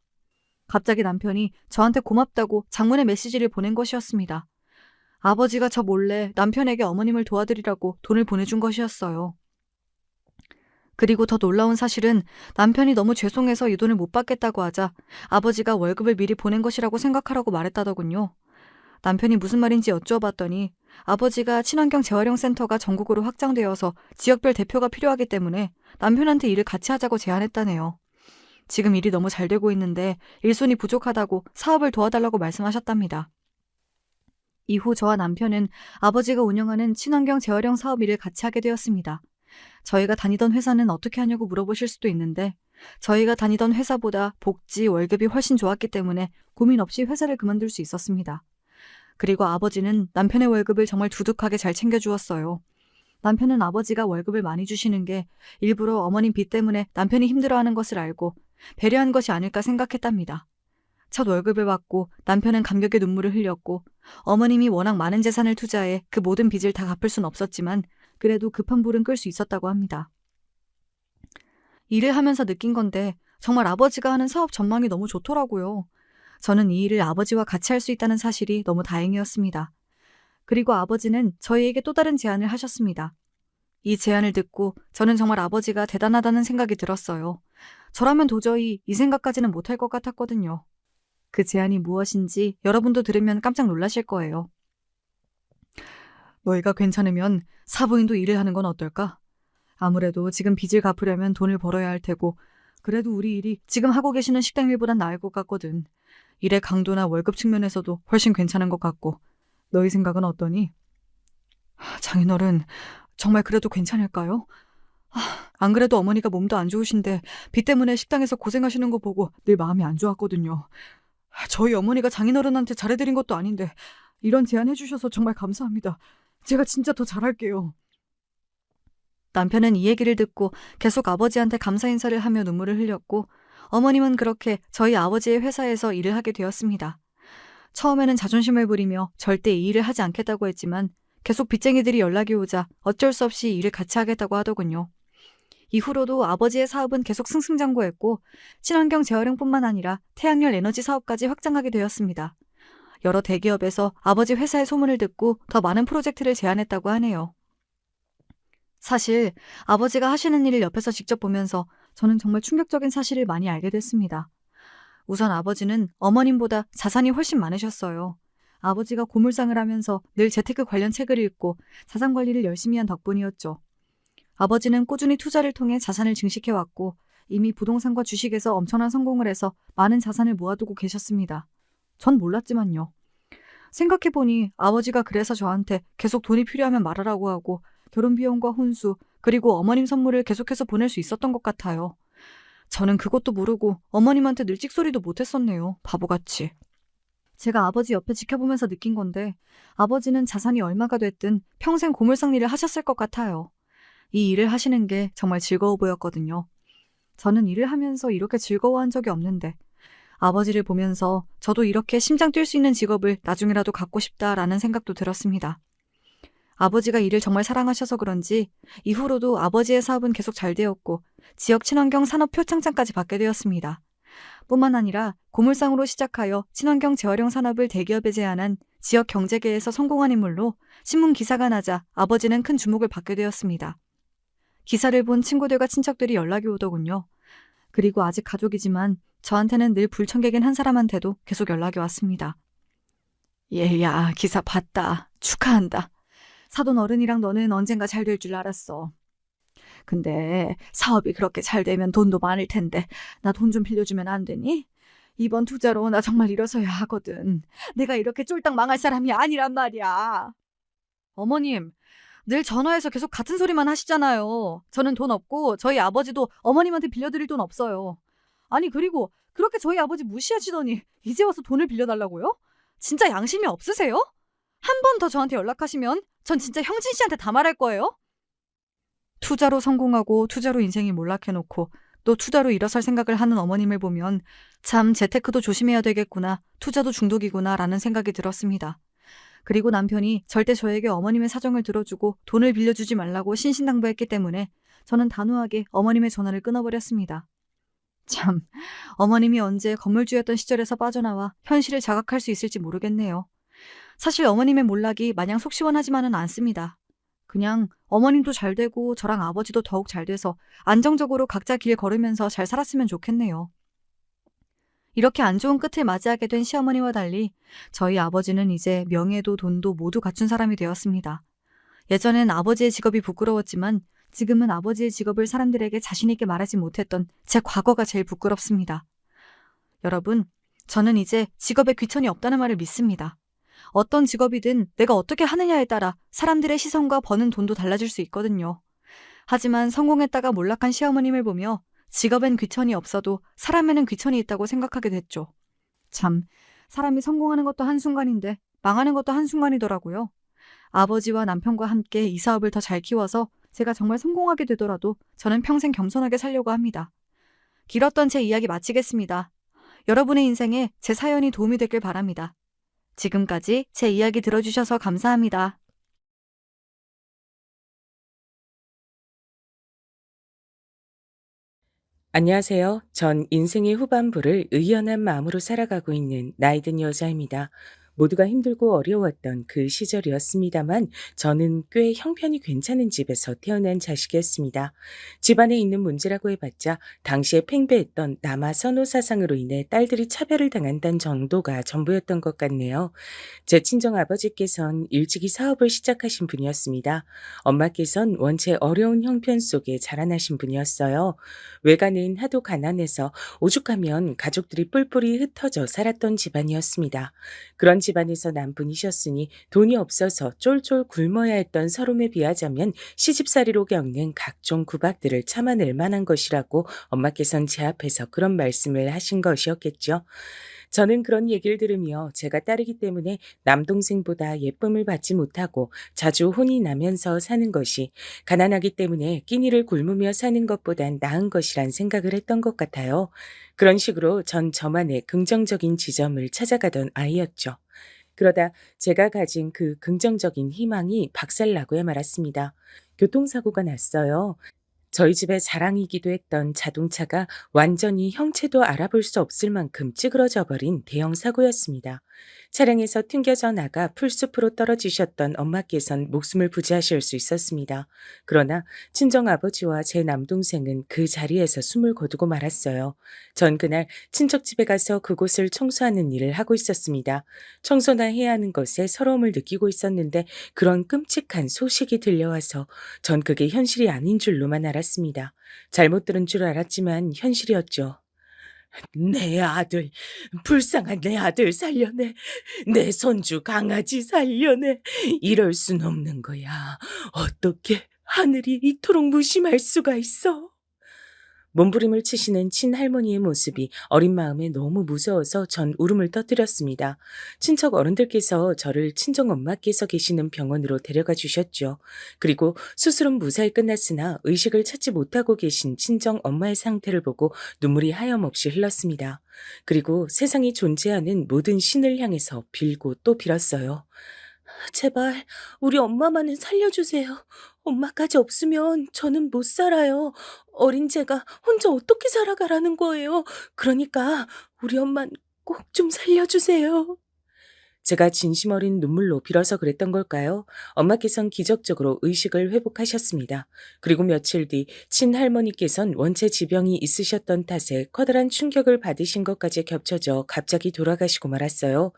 갑자기 남편이 저한테 고맙다고 장문의 메시지를 보낸 것이었습니다. 아버지가 저 몰래 남편에게 어머님을 도와드리라고 돈을 보내준 것이었어요. 그리고 더 놀라운 사실은 남편이 너무 죄송해서 이 돈을 못 받겠다고 하자 아버지가 월급을 미리 보낸 것이라고 생각하라고 말했다더군요. 남편이 무슨 말인지 여쭈어봤더니 아버지가 친환경 재활용 센터가 전국으로 확장되어서 지역별 대표가 필요하기 때문에 남편한테 일을 같이 하자고 제안했다네요. 지금 일이 너무 잘 되고 있는데 일손이 부족하다고 사업을 도와달라고 말씀하셨답니다. 이후 저와 남편은 아버지가 운영하는 친환경 재활용 사업 일을 같이 하게 되었습니다. 저희가 다니던 회사는 어떻게 하냐고 물어보실 수도 있는데 저희가 다니던 회사보다 복지, 월급이 훨씬 좋았기 때문에 고민 없이 회사를 그만둘 수 있었습니다. 그리고 아버지는 남편의 월급을 정말 두둑하게 잘 챙겨주었어요. 남편은 아버지가 월급을 많이 주시는 게 일부러 어머님 빚 때문에 남편이 힘들어하는 것을 알고 배려한 것이 아닐까 생각했답니다. 첫 월급을 받고 남편은 감격의 눈물을 흘렸고 어머님이 워낙 많은 재산을 투자해 그 모든 빚을 다 갚을 순 없었지만 그래도 급한 불은 끌 수 있었다고 합니다. 일을 하면서 느낀 건데 정말 아버지가 하는 사업 전망이 너무 좋더라고요. 저는 이 일을 아버지와 같이 할 수 있다는 사실이 너무 다행이었습니다. 그리고 아버지는 저희에게 또 다른 제안을 하셨습니다. 이 제안을 듣고 저는 정말 아버지가 대단하다는 생각이 들었어요. 저라면 도저히 이 생각까지는 못할 것 같았거든요. 그 제안이 무엇인지 여러분도 들으면 깜짝 놀라실 거예요. 너희가 괜찮으면 사부인도 일을 하는 건 어떨까? 아무래도 지금 빚을 갚으려면 돈을 벌어야 할 테고 그래도 우리 일이 지금 하고 계시는 식당 일보단 나을 것 같거든. 일의 강도나 월급 측면에서도 훨씬 괜찮은 것 같고 너희 생각은 어떠니? 장인어른, 정말 그래도 괜찮을까요? 안 그래도 어머니가 몸도 안 좋으신데 빚 때문에 식당에서 고생하시는 거 보고 늘 마음이 안 좋았거든요. 저희 어머니가 장인어른한테 잘해드린 것도 아닌데 이런 제안 해주셔서 정말 감사합니다. 제가 진짜 더 잘할게요. 남편은 이 얘기를 듣고 계속 아버지한테 감사 인사를 하며 눈물을 흘렸고 어머님은 그렇게 저희 아버지의 회사에서 일을 하게 되었습니다. 처음에는 자존심을 부리며 절대 이 일을 하지 않겠다고 했지만 계속 빚쟁이들이 연락이 오자 어쩔 수 없이 일을 같이 하겠다고 하더군요. 이후로도 아버지의 사업은 계속 승승장구했고 친환경 재활용뿐만 아니라 태양열 에너지 사업까지 확장하게 되었습니다. 여러 대기업에서 아버지 회사의 소문을 듣고 더 많은 프로젝트를 제안했다고 하네요. 사실 아버지가 하시는 일을 옆에서 직접 보면서 저는 정말 충격적인 사실을 많이 알게 됐습니다. 우선 아버지는 어머님보다 자산이 훨씬 많으셨어요. 아버지가 고물상을 하면서 늘 재테크 관련 책을 읽고 자산 관리를 열심히 한 덕분이었죠. 아버지는 꾸준히 투자를 통해 자산을 증식해왔고 이미 부동산과 주식에서 엄청난 성공을 해서 많은 자산을 모아두고 계셨습니다. 전 몰랐지만요. 생각해보니 아버지가 그래서 저한테 계속 돈이 필요하면 말하라고 하고 결혼비용과 혼수 그리고 어머님 선물을 계속해서 보낼 수 있었던 것 같아요. 저는 그것도 모르고 어머님한테 늘 찍소리도 못했었네요. 바보같이. 제가 아버지 옆에 지켜보면서 느낀 건데 아버지는 자산이 얼마가 됐든 평생 고물상 일을 하셨을 것 같아요. 이 일을 하시는 게 정말 즐거워 보였거든요. 저는 일을 하면서 이렇게 즐거워한 적이 없는데 아버지를 보면서 저도 이렇게 심장 뛸 수 있는 직업을 나중에라도 갖고 싶다라는 생각도 들었습니다. 아버지가 일을 정말 사랑하셔서 그런지 이후로도 아버지의 사업은 계속 잘 되었고 지역 친환경 산업 표창장까지 받게 되었습니다. 뿐만 아니라 고물상으로 시작하여 친환경 재활용 산업을 대기업에 제안한 지역 경제계에서 성공한 인물로 신문 기사가 나자 아버지는 큰 주목을 받게 되었습니다. 기사를 본 친구들과 친척들이 연락이 오더군요. 그리고 아직 가족이지만 저한테는 늘 불청객인 한 사람한테도 계속 연락이 왔습니다. 얘야, 기사 봤다. 축하한다. 사돈 어른이랑 너는 언젠가 잘 될 줄 알았어. 근데 사업이 그렇게 잘 되면 돈도 많을 텐데 나 돈 좀 빌려주면 안 되니? 이번 투자로 나 정말 일어서야 하거든. 내가 이렇게 쫄딱 망할 사람이 아니란 말이야. 어머님, 늘 전화해서 계속 같은 소리만 하시잖아요. 저는 돈 없고 저희 아버지도 어머님한테 빌려드릴 돈 없어요. 아니, 그리고 그렇게 저희 아버지 무시하시더니 이제 와서 돈을 빌려달라고요? 진짜 양심이 없으세요? 한 번 더 저한테 연락하시면 전 진짜 형진 씨한테 다 말할 거예요. 투자로 성공하고 투자로 인생이 몰락해놓고 또 투자로 일어설 생각을 하는 어머님을 보면 참 재테크도 조심해야 되겠구나, 투자도 중독이구나 라는 생각이 들었습니다. 그리고 남편이 절대 저에게 어머님의 사정을 들어주고 돈을 빌려주지 말라고 신신당부했기 때문에 저는 단호하게 어머님의 전화를 끊어버렸습니다. 참, 어머님이 언제 건물주였던 시절에서 빠져나와 현실을 자각할 수 있을지 모르겠네요. 사실 어머님의 몰락이 마냥 속 시원하지만은 않습니다. 그냥 어머님도 잘 되고 저랑 아버지도 더욱 잘 돼서 안정적으로 각자 길 걸으면서 잘 살았으면 좋겠네요. 이렇게 안 좋은 끝을 맞이하게 된 시어머니와 달리 저희 아버지는 이제 명예도 돈도 모두 갖춘 사람이 되었습니다. 예전엔 아버지의 직업이 부끄러웠지만 지금은 아버지의 직업을 사람들에게 자신 있게 말하지 못했던 제 과거가 제일 부끄럽습니다. 여러분, 저는 이제 직업에 귀천이 없다는 말을 믿습니다. 어떤 직업이든 내가 어떻게 하느냐에 따라 사람들의 시선과 버는 돈도 달라질 수 있거든요. 하지만 성공했다가 몰락한 시어머님을 보며 직업엔 귀천이 없어도 사람에는 귀천이 있다고 생각하게 됐죠. 참, 사람이 성공하는 것도 한순간인데 망하는 것도 한순간이더라고요. 아버지와 남편과 함께 이 사업을 더 잘 키워서 제가 정말 성공하게 되더라도 저는 평생 겸손하게 살려고 합니다. 길었던 제 이야기 마치겠습니다. 여러분의 인생에 제 사연이 도움이 됐길 바랍니다. 지금까지 제 이야기 들어주셔서 감사합니다. 안녕하세요. 전 인생의 후반부를 의연한 마음으로 살아가고 있는 나이든 여자입니다. 모두가 힘들고 어려웠던 그 시절이었습니다만 저는 꽤 형편이 괜찮은 집에서 태어난 자식이었습니다. 집안에 있는 문제라고 해봤자 당시에 팽배했던 남아 선호 사상으로 인해 딸들이 차별을 당한다는 정도가 전부였던 것 같네요. 제 친정 아버지께선 일찍이 사업을 시작하신 분이었습니다. 엄마께선 원체 어려운 형편 속에 자라나신 분이었어요. 외가는 하도 가난해서 오죽하면 가족들이 뿔뿔이 흩어져 살았던 집안이었습니다. 그런 집안에서 난 분이셨으니 돈이 없어서 쫄쫄 굶어야 했던 서름에 비하자면 시집살이로 겪는 각종 구박들을 참아낼 만한 것이라고 엄마께선 제 앞에서 그런 말씀을 하신 것이었겠죠. 저는 그런 얘기를 들으며 제가 딸이기 때문에 남동생보다 예쁨을 받지 못하고 자주 혼이 나면서 사는 것이 가난하기 때문에 끼니를 굶으며 사는 것보단 나은 것이란 생각을 했던 것 같아요. 그런 식으로 전 저만의 긍정적인 지점을 찾아가던 아이였죠. 그러다 제가 가진 그 긍정적인 희망이 박살나고야 말았습니다. 교통사고가 났어요. 저희 집의 자랑이기도 했던 자동차가 완전히 형체도 알아볼 수 없을 만큼 찌그러져 버린 대형 사고였습니다. 차량에서 튕겨져 나가 풀숲으로 떨어지셨던 엄마께선 목숨을 부지하실 수 있었습니다. 그러나 친정 아버지와 제 남동생은 그 자리에서 숨을 거두고 말았어요. 전 그날 친척 집에 가서 그곳을 청소하는 일을 하고 있었습니다. 청소나 해야 하는 것에 서러움을 느끼고 있었는데 그런 끔찍한 소식이 들려와서 전 그게 현실이 아닌 줄로만 알았습니다. 잘못 들은 줄 알았지만 현실이었죠. 내 아들, 불쌍한 내 아들 살려내. 내 손주 강아지 살려내. 이럴 순 없는 거야. 어떻게 하늘이 이토록 무심할 수가 있어? 몸부림을 치시는 친할머니의 모습이 어린 마음에 너무 무서워서 전 울음을 터뜨렸습니다. 친척 어른들께서 저를 친정엄마께서 계시는 병원으로 데려가 주셨죠. 그리고 수술은 무사히 끝났으나 의식을 찾지 못하고 계신 친정엄마의 상태를 보고 눈물이 하염없이 흘렀습니다. 그리고 세상에 존재하는 모든 신을 향해서 빌고 또 빌었어요. 제발 우리 엄마만은 살려주세요. 엄마까지 없으면 저는 못 살아요. 어린 제가 혼자 어떻게 살아가라는 거예요. 그러니까 우리 엄만 꼭 좀 살려주세요. 제가 진심 어린 눈물로 빌어서 그랬던 걸까요? 엄마께선 기적적으로 의식을 회복하셨습니다. 그리고 며칠 뒤 친할머니께선 원체 지병이 있으셨던 탓에 커다란 충격을 받으신 것까지 겹쳐져 갑자기 돌아가시고 말았어요.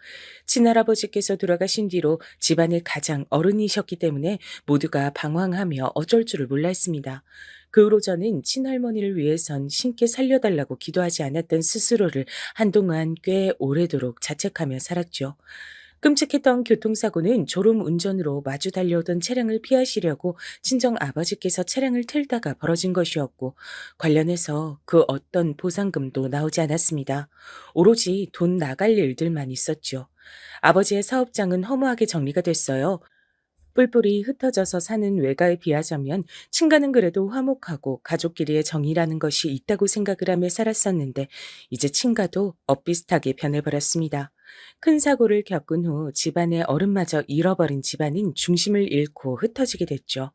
친할아버지께서 돌아가신 뒤로 집안의 가장 어른이셨기 때문에 모두가 방황하며 어쩔 줄을 몰라 했습니다. 그 후로 저는 친할머니를 위해선 신께 살려달라고 기도하지 않았던 스스로를 한동안 꽤 오래도록 자책하며 살았죠. 끔찍했던 교통사고는 졸음 운전으로 마주 달려오던 차량을 피하시려고 친정 아버지께서 차량을 틀다가 벌어진 것이었고, 관련해서 그 어떤 보상금도 나오지 않았습니다. 오로지 돈 나갈 일들만 있었죠. 아버지의 사업장은 허무하게 정리가 됐어요. 뿔뿔이 흩어져서 사는 외가에 비하자면 친가는 그래도 화목하고 가족끼리의 정이라는 것이 있다고 생각을 하며 살았었는데, 이제 친가도 엇비슷하게 변해버렸습니다. 큰 사고를 겪은 후 집안의 어른마저 잃어버린 집안은 중심을 잃고 흩어지게 됐죠.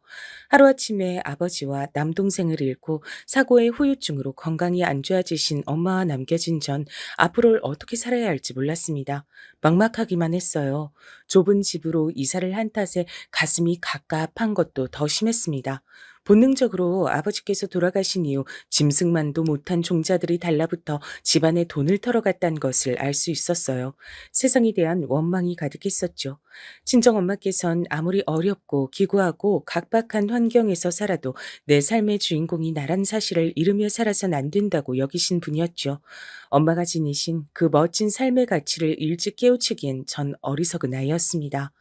하루아침에 아버지와 남동생을 잃고 사고의 후유증으로 건강이 안 좋아지신 엄마와 남겨진 전, 앞으로를 어떻게 살아야 할지 몰랐습니다. 막막하기만 했어요. 좁은 집으로 이사를 한 탓에 가슴이 갑갑한 것도 더 심했습니다. 본능적으로 아버지께서 돌아가신 이후 짐승만도 못한 종자들이 달라붙어 집안에 돈을 털어갔다는 것을 알 수 있었어요. 세상에 대한 원망이 가득했었죠. 친정엄마께선 아무리 어렵고 기구하고 각박한 환경에서 살아도 내 삶의 주인공이 나란 사실을 잃으며 살아선 안 된다고 여기신 분이었죠. 엄마가 지니신 그 멋진 삶의 가치를 일찍 깨우치기엔 전 어리석은 아이였습니다.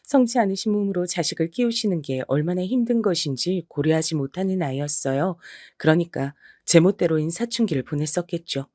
성치 않으신 몸으로 자식을 키우시는 게 얼마나 힘든 것인지 고려하지 못하는 아이였어요. 그러니까 제멋대로인 사춘기를 보냈었겠죠.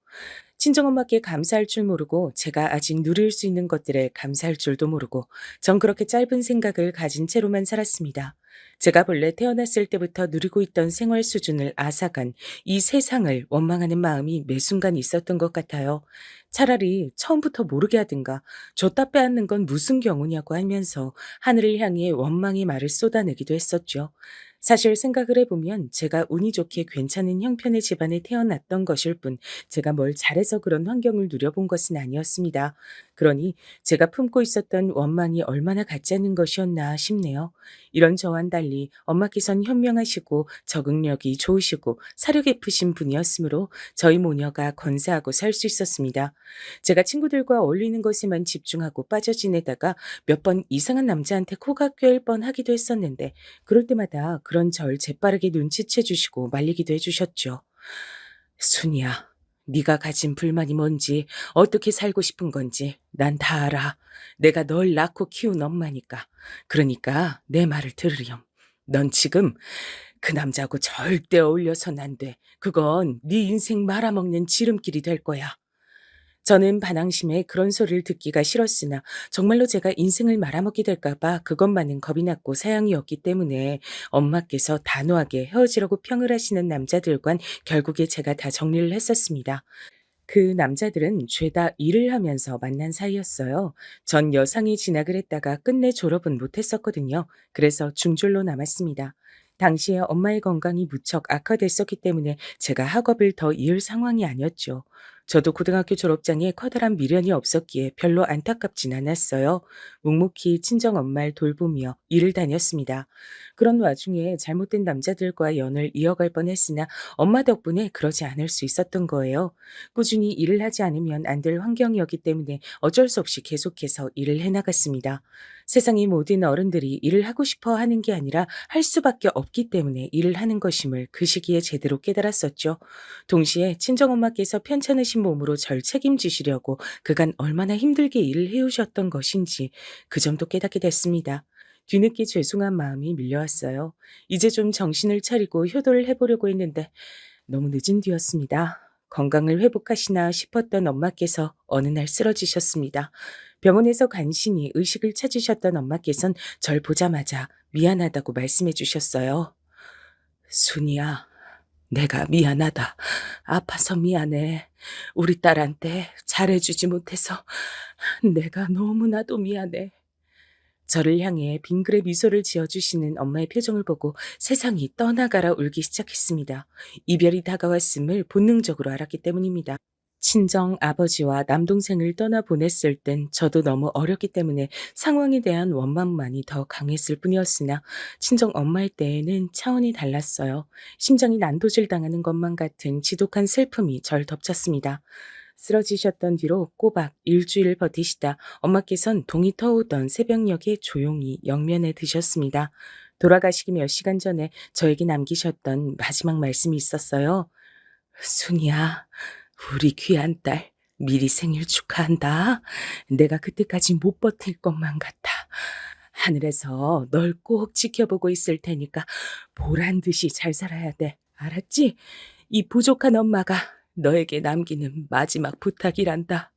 친정엄마께 감사할 줄 모르고 제가 아직 누릴 수 있는 것들에 감사할 줄도 모르고 전 그렇게 짧은 생각을 가진 채로만 살았습니다. 제가 본래 태어났을 때부터 누리고 있던 생활 수준을 앗아간 이 세상을 원망하는 마음이 매 순간 있었던 것 같아요. 차라리 처음부터 모르게 하든가 줬다 빼앗는 건 무슨 경우냐고 하면서 하늘을 향해 원망의 말을 쏟아내기도 했었죠. 사실 생각을 해보면 제가 운이 좋게 괜찮은 형편의 집안에 태어났던 것일 뿐, 제가 뭘 잘해서 그런 환경을 누려본 것은 아니었습니다. 그러니 제가 품고 있었던 원망이 얼마나 가짜는 것이었나 싶네요. 이런 저와는 달리 엄마께선 현명하시고 적응력이 좋으시고 사려 깊으신 분이었으므로 저희 모녀가 건사하고 살 수 있었습니다. 제가 친구들과 어울리는 것에만 집중하고 빠져 지내다가 몇 번 이상한 남자한테 코가 꿰일 뻔하기도 했었는데, 그럴 때마다 그런 절 재빠르게 눈치채 주시고 말리기도 해주셨죠. 순이야, 네가 가진 불만이 뭔지, 어떻게 살고 싶은 건지 난 다 알아. 내가 널 낳고 키운 엄마니까. 그러니까 내 말을 들으렴. 넌 지금 그 남자하고 절대 어울려선 안 돼. 그건 네 인생 말아먹는 지름길이 될 거야. 저는 반항심에 그런 소리를 듣기가 싫었으나 정말로 제가 인생을 말아먹게 될까 봐 그것만은 겁이 났고 사양이었기 때문에 엄마께서 단호하게 헤어지라고 평을 하시는 남자들과는 결국에 제가 다 정리를 했었습니다. 그 남자들은 죄다 일을 하면서 만난 사이였어요. 전 여상이 진학을 했다가 끝내 졸업은 못했었거든요. 그래서 중졸로 남았습니다. 당시에 엄마의 건강이 무척 악화됐었기 때문에 제가 학업을 더 이을 상황이 아니었죠. 저도 고등학교 졸업장에 커다란 미련이 없었기에 별로 안타깝진 않았어요. 묵묵히 친정 엄마를 돌보며 일을 다녔습니다. 그런 와중에 잘못된 남자들과 연을 이어갈 뻔했으나 엄마 덕분에 그러지 않을 수 있었던 거예요. 꾸준히 일을 하지 않으면 안 될 환경이었기 때문에 어쩔 수 없이 계속해서 일을 해나갔습니다. 세상의 모든 어른들이 일을 하고 싶어 하는 게 아니라 할 수밖에 없기 때문에 일을 하는 것임을 그 시기에 제대로 깨달았었죠. 동시에 친정엄마께서 편찮으신 몸으로 절 책임지시려고 그간 얼마나 힘들게 일을 해오셨던 것인지 그 점도 깨닫게 됐습니다. 뒤늦게 죄송한 마음이 밀려왔어요. 이제 좀 정신을 차리고 효도를 해보려고 했는데 너무 늦은 뒤였습니다. 건강을 회복하시나 싶었던 엄마께서 어느 날 쓰러지셨습니다. 병원에서 간신히 의식을 찾으셨던 엄마께선 절 보자마자 미안하다고 말씀해 주셨어요. 순이야, 내가 미안하다. 아파서 미안해. 우리 딸한테 잘해주지 못해서 내가 너무나도 미안해. 저를 향해 빙그레 미소를 지어주시는 엄마의 표정을 보고 세상이 떠나가라 울기 시작했습니다. 이별이 다가왔음을 본능적으로 알았기 때문입니다. 친정 아버지와 남동생을 떠나보냈을 땐 저도 너무 어렸기 때문에 상황에 대한 원망만이 더 강했을 뿐이었으나 친정 엄마의 때에는 차원이 달랐어요. 심장이 난도질 당하는 것만 같은 지독한 슬픔이 절 덮쳤습니다. 쓰러지셨던 뒤로 꼬박 일주일 버티시다 엄마께선 동이 터오던 새벽녘에 조용히 영면에 드셨습니다. 돌아가시기 몇 시간 전에 저에게 남기셨던 마지막 말씀이 있었어요. 순이야, 우리 귀한 딸, 미리 생일 축하한다. 내가 그때까지 못 버틸 것만 같아. 하늘에서 널 꼭 지켜보고 있을 테니까 보란 듯이 잘 살아야 돼. 알았지? 이 부족한 엄마가 너에게 남기는 마지막 부탁이란다.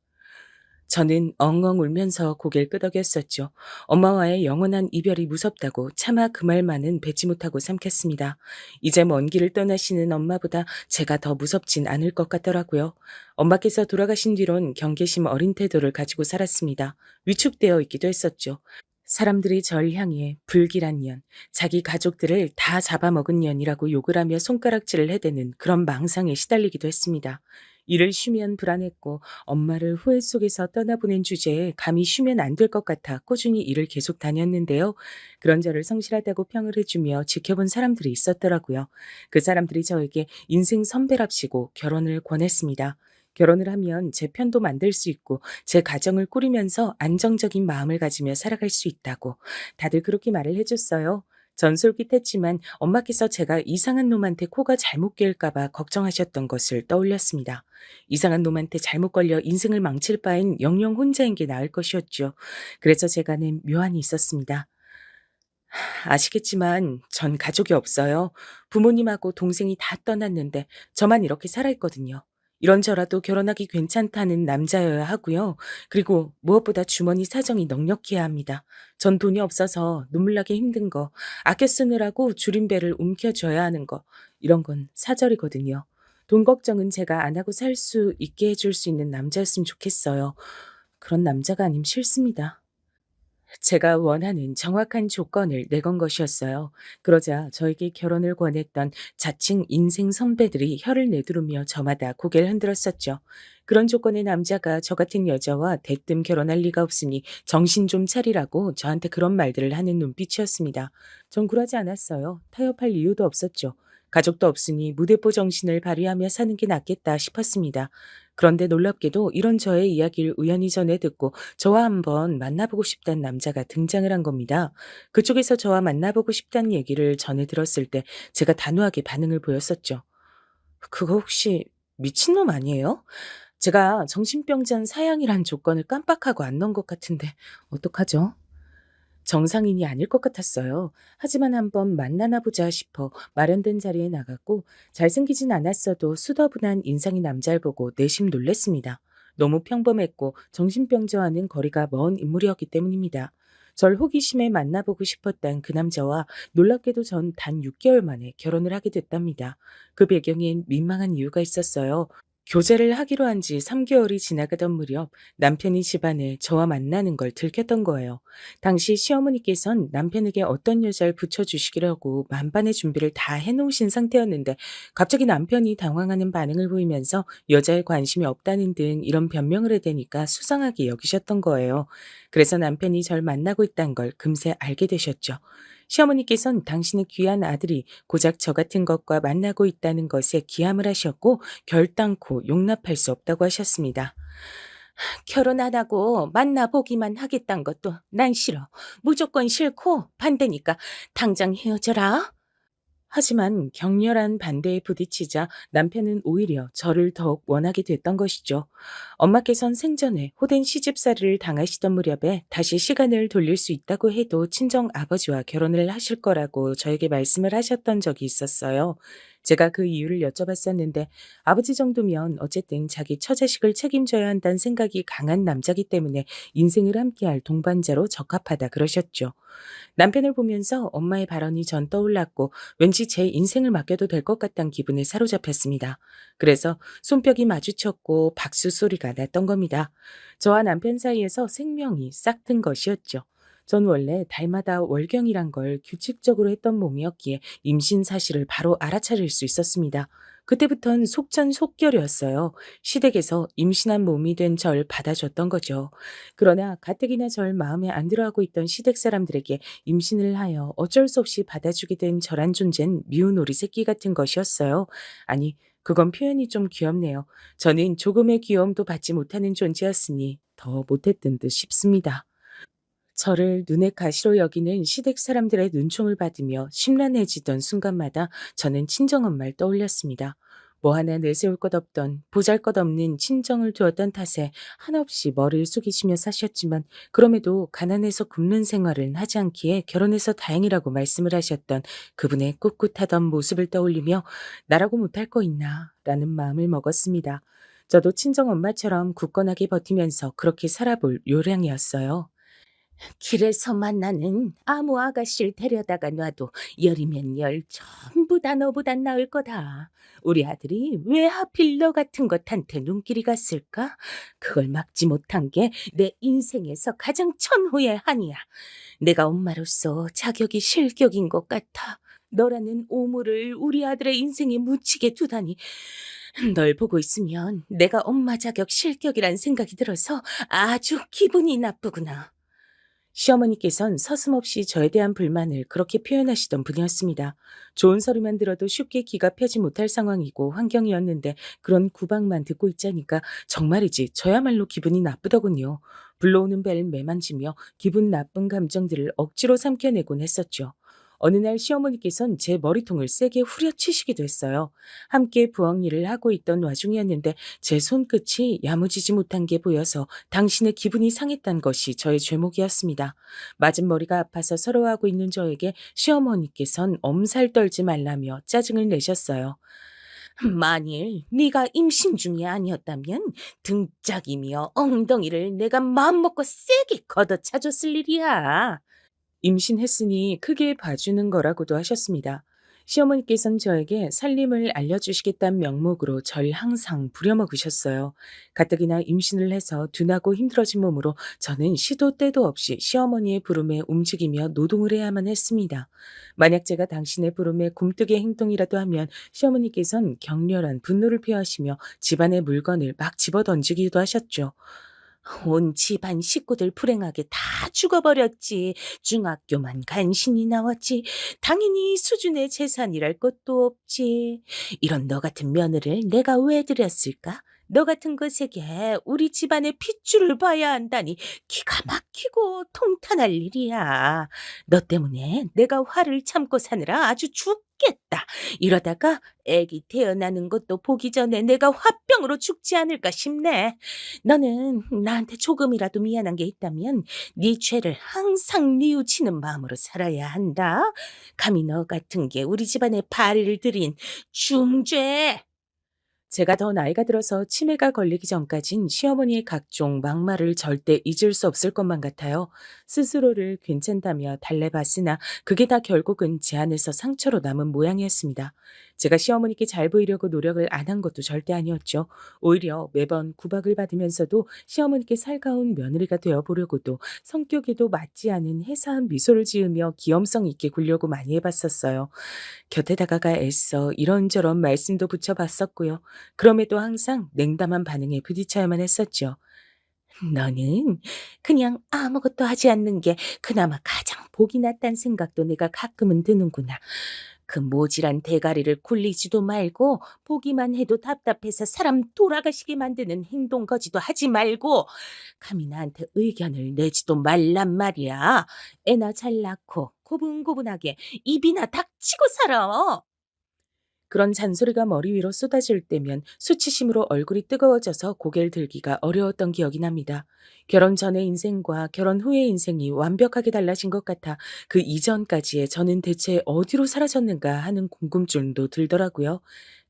저는 엉엉 울면서 고개를 끄덕였었죠. 엄마와의 영원한 이별이 무섭다고 차마 그 말만은 뱉지 못하고 삼켰습니다. 이제 먼 길을 떠나시는 엄마보다 제가 더 무섭진 않을 것 같더라고요. 엄마께서 돌아가신 뒤론 경계심 어린 태도를 가지고 살았습니다. 위축되어 있기도 했었죠. 사람들이 절 향해 불길한 년, 자기 가족들을 다 잡아먹은 년이라고 욕을 하며 손가락질을 해대는 그런 망상에 시달리기도 했습니다. 일을 쉬면 불안했고 엄마를 후회 속에서 떠나보낸 주제에 감히 쉬면 안 될 것 같아 꾸준히 일을 계속 다녔는데요. 그런 저를 성실하다고 평을 해주며 지켜본 사람들이 있었더라고요. 그 사람들이 저에게 인생 선배랍시고 결혼을 권했습니다. 결혼을 하면 제 편도 만들 수 있고 제 가정을 꾸리면서 안정적인 마음을 가지며 살아갈 수 있다고 다들 그렇게 말을 해줬어요. 전 솔깃했지만 엄마께서 제가 이상한 놈한테 코가 잘못 끼일까 봐 걱정하셨던 것을 떠올렸습니다. 이상한 놈한테 잘못 걸려 인생을 망칠 바엔 영영 혼자인 게 나을 것이었죠. 그래서 제가 낸 묘안이 있었습니다. 아시겠지만 전 가족이 없어요. 부모님하고 동생이 다 떠났는데 저만 이렇게 살아있거든요. 이런저라도 결혼하기 괜찮다는 남자여야 하고요. 그리고 무엇보다 주머니 사정이 넉넉해야 합니다. 전 돈이 없어서 눈물 나게 힘든 거, 아껴 쓰느라고 줄임배를 움켜줘야 하는 거, 이런 건 사절이거든요. 돈 걱정은 제가 안 하고 살 수 있게 해줄 수 있는 남자였으면 좋겠어요. 그런 남자가 아님 싫습니다. 제가 원하는 정확한 조건을 내건 것이었어요. 그러자 저에게 결혼을 권했던 자칭 인생 선배들이 혀를 내두르며 저마다 고개를 흔들었었죠. 그런 조건의 남자가 저 같은 여자와 대뜸 결혼할 리가 없으니 정신 좀 차리라고 저한테 그런 말들을 하는 눈빛이었습니다. 전 굴하지 않았어요. 타협할 이유도 없었죠. 가족도 없으니 무대뽀 정신을 발휘하며 사는 게 낫겠다 싶었습니다. 그런데 놀랍게도 이런 저의 이야기를 우연히 전해 듣고 저와 한번 만나보고 싶다는 남자가 등장을 한 겁니다. 그쪽에서 저와 만나보고 싶다는 얘기를 전해 들었을 때 제가 단호하게 반응을 보였었죠. 그거 혹시 미친놈 아니에요? 제가 정신병자 사양이란 조건을 깜빡하고 안 넣은 것 같은데 어떡하죠? 정상인이 아닐 것 같았어요. 하지만 한번 만나나 보자 싶어 마련된 자리에 나갔고 잘생기진 않았어도 수더분한 인상의 남자를 보고 내심 놀랬습니다. 너무 평범했고 정신병자와는 거리가 먼 인물이었기 때문입니다. 절 호기심에 만나보고 싶었던 그 남자와 놀랍게도 전 단 6개월 만에 결혼을 하게 됐답니다. 그 배경엔 민망한 이유가 있었어요. 교제를 하기로 한 지 3개월이 지나가던 무렵 남편이 집안에 저와 만나는 걸 들켰던 거예요. 당시 시어머니께선 남편에게 어떤 여자를 붙여주시기라고 만반의 준비를 다 해놓으신 상태였는데 갑자기 남편이 당황하는 반응을 보이면서 여자에 관심이 없다는 등 이런 변명을 해대니까 수상하게 여기셨던 거예요. 그래서 남편이 절 만나고 있다는 걸 금세 알게 되셨죠. 시어머니께선 당신의 귀한 아들이 고작 저 같은 것과 만나고 있다는 것에 기함을 하셨고 결단코 용납할 수 없다고 하셨습니다. 결혼 안 하고 만나보기만 하겠다는 것도 난 싫어. 무조건 싫고 반대니까 당장 헤어져라. 하지만 격렬한 반대에 부딪히자 남편은 오히려 저를 더욱 원하게 됐던 것이죠. 엄마께선 생전에 호된 시집살이를 당하시던 무렵에 다시 시간을 돌릴 수 있다고 해도 친정 아버지와 결혼을 하실 거라고 저에게 말씀을 하셨던 적이 있었어요. 제가 그 이유를 여쭤봤었는데 아버지 정도면 어쨌든 자기 처자식을 책임져야 한다는 생각이 강한 남자기 때문에 인생을 함께할 동반자로 적합하다 그러셨죠. 남편을 보면서 엄마의 발언이 전 떠올랐고 왠지 제 인생을 맡겨도 될 것 같다는 기분에 사로잡혔습니다. 그래서 손뼉이 마주쳤고 박수 소리가 났던 겁니다. 저와 남편 사이에서 생명이 싹튼 것이었죠. 전 원래 달마다 월경이란 걸 규칙적으로 했던 몸이었기에 임신 사실을 바로 알아차릴 수 있었습니다. 그때부턴 속전속결이었어요. 시댁에서 임신한 몸이 된 절 받아줬던 거죠. 그러나 가뜩이나 절 마음에 안 들어하고 있던 시댁 사람들에게 임신을 하여 어쩔 수 없이 받아주게 된 저란 존재는 미운 오리 새끼 같은 것이었어요. 아니, 그건 표현이 좀 귀엽네요. 저는 조금의 귀여움도 받지 못하는 존재였으니 더 못했던 듯 싶습니다. 저를 눈의 가시로 여기는 시댁 사람들의 눈총을 받으며 심란해지던 순간마다 저는 친정엄마를 떠올렸습니다. 뭐 하나 내세울 것 없던 보잘것없는 친정을 두었던 탓에 한없이 머리를 숙이시며 사셨지만 그럼에도 가난해서 굶는 생활은 하지 않기에 결혼해서 다행이라고 말씀을 하셨던 그분의 꿋꿋하던 모습을 떠올리며 나라고 못할 거 있나 라는 마음을 먹었습니다. 저도 친정엄마처럼 굳건하게 버티면서 그렇게 살아볼 요량이었어요. 길에서 만나는 아무 아가씨를 데려다가 놔도 열이면 열 전부 다 너보단 나을 거다. 우리 아들이 왜 하필 너 같은 것한테 눈길이 갔을까? 그걸 막지 못한 게 내 인생에서 가장 천후의 한이야. 내가 엄마로서 자격이 실격인 것 같아. 너라는 오물을 우리 아들의 인생에 묻히게 두다니. 널 보고 있으면 내가 엄마 자격 실격이란 생각이 들어서 아주 기분이 나쁘구나. 시어머니께선 서슴없이 저에 대한 불만을 그렇게 표현하시던 분이었습니다. 좋은 소리만 들어도 쉽게 귀가 펴지 못할 상황이고 환경이었는데 그런 구박만 듣고 있자니까 정말이지 저야말로 기분이 나쁘더군요. 불러오는 벨을 매만지며 기분 나쁜 감정들을 억지로 삼켜내곤 했었죠. 어느 날 시어머니께선 제 머리통을 세게 후려치시기도 했어요. 함께 부엌 일을 하고 있던 와중이었는데 제 손끝이 야무지지 못한 게 보여서 당신의 기분이 상했단 것이 저의 죄목이었습니다. 맞은 머리가 아파서 서러워하고 있는 저에게 시어머니께선 엄살 떨지 말라며 짜증을 내셨어요. 만일 네가 임신 중이 아니었다면 등짝이며 엉덩이를 내가 마음먹고 세게 걷어차줬을 일이야. 임신했으니 크게 봐주는 거라고도 하셨습니다. 시어머니께서는 저에게 살림을 알려주시겠다는 명목으로 절 항상 부려먹으셨어요. 가뜩이나 임신을 해서 둔하고 힘들어진 몸으로 저는 시도 때도 없이 시어머니의 부름에 움직이며 노동을 해야만 했습니다. 만약 제가 당신의 부름에 굼뜨게 행동이라도 하면 시어머니께서는 격렬한 분노를 표하시며 집안의 물건을 막 집어던지기도 하셨죠. 온 집안 식구들 불행하게 다 죽어버렸지. 중학교만 간신히 나왔지. 당연히 수준의 재산이랄 것도 없지. 이런 너 같은 며느리를 내가 왜 들였을까? 너 같은 것에게 우리 집안의 핏줄을 봐야 한다니 기가 막히고 통탄할 일이야. 너 때문에 내가 화를 참고 사느라 아주 죽겠다. 이러다가 애기 태어나는 것도 보기 전에 내가 화병으로 죽지 않을까 싶네. 너는 나한테 조금이라도 미안한 게 있다면 네 죄를 항상 뉘우치는 마음으로 살아야 한다. 감히 너 같은 게 우리 집안에 발을 들인 중죄. 제가 더 나이가 들어서 치매가 걸리기 전까진 시어머니의 각종 막말을 절대 잊을 수 없을 것만 같아요. 스스로를 괜찮다며 달래봤으나 그게 다 결국은 제 안에서 상처로 남은 모양이었습니다. 제가 시어머니께 잘 보이려고 노력을 안 한 것도 절대 아니었죠. 오히려 매번 구박을 받으면서도 시어머니께 살가운 며느리가 되어보려고도 성격에도 맞지 않은 해사한 미소를 지으며 귀염성 있게 굴려고 많이 해봤었어요. 곁에 다가가 애써 이런저런 말씀도 붙여봤었고요. 그럼에도 항상 냉담한 반응에 부딪혀야만 했었죠. 너는 그냥 아무것도 하지 않는 게 그나마 가장 복이 났단 생각도 내가 가끔은 드는구나. 그 모질한 대가리를 굴리지도 말고 보기만 해도 답답해서 사람 돌아가시게 만드는 행동 거지도 하지 말고 감히 나한테 의견을 내지도 말란 말이야. 애나 잘 낳고 고분고분하게 입이나 닥치고 살아. 그런 잔소리가 머리 위로 쏟아질 때면 수치심으로 얼굴이 뜨거워져서 고개를 들기가 어려웠던 기억이 납니다. 결혼 전의 인생과 결혼 후의 인생이 완벽하게 달라진 것 같아 그 이전까지의 저는 대체 어디로 사라졌는가 하는 궁금증도 들더라고요.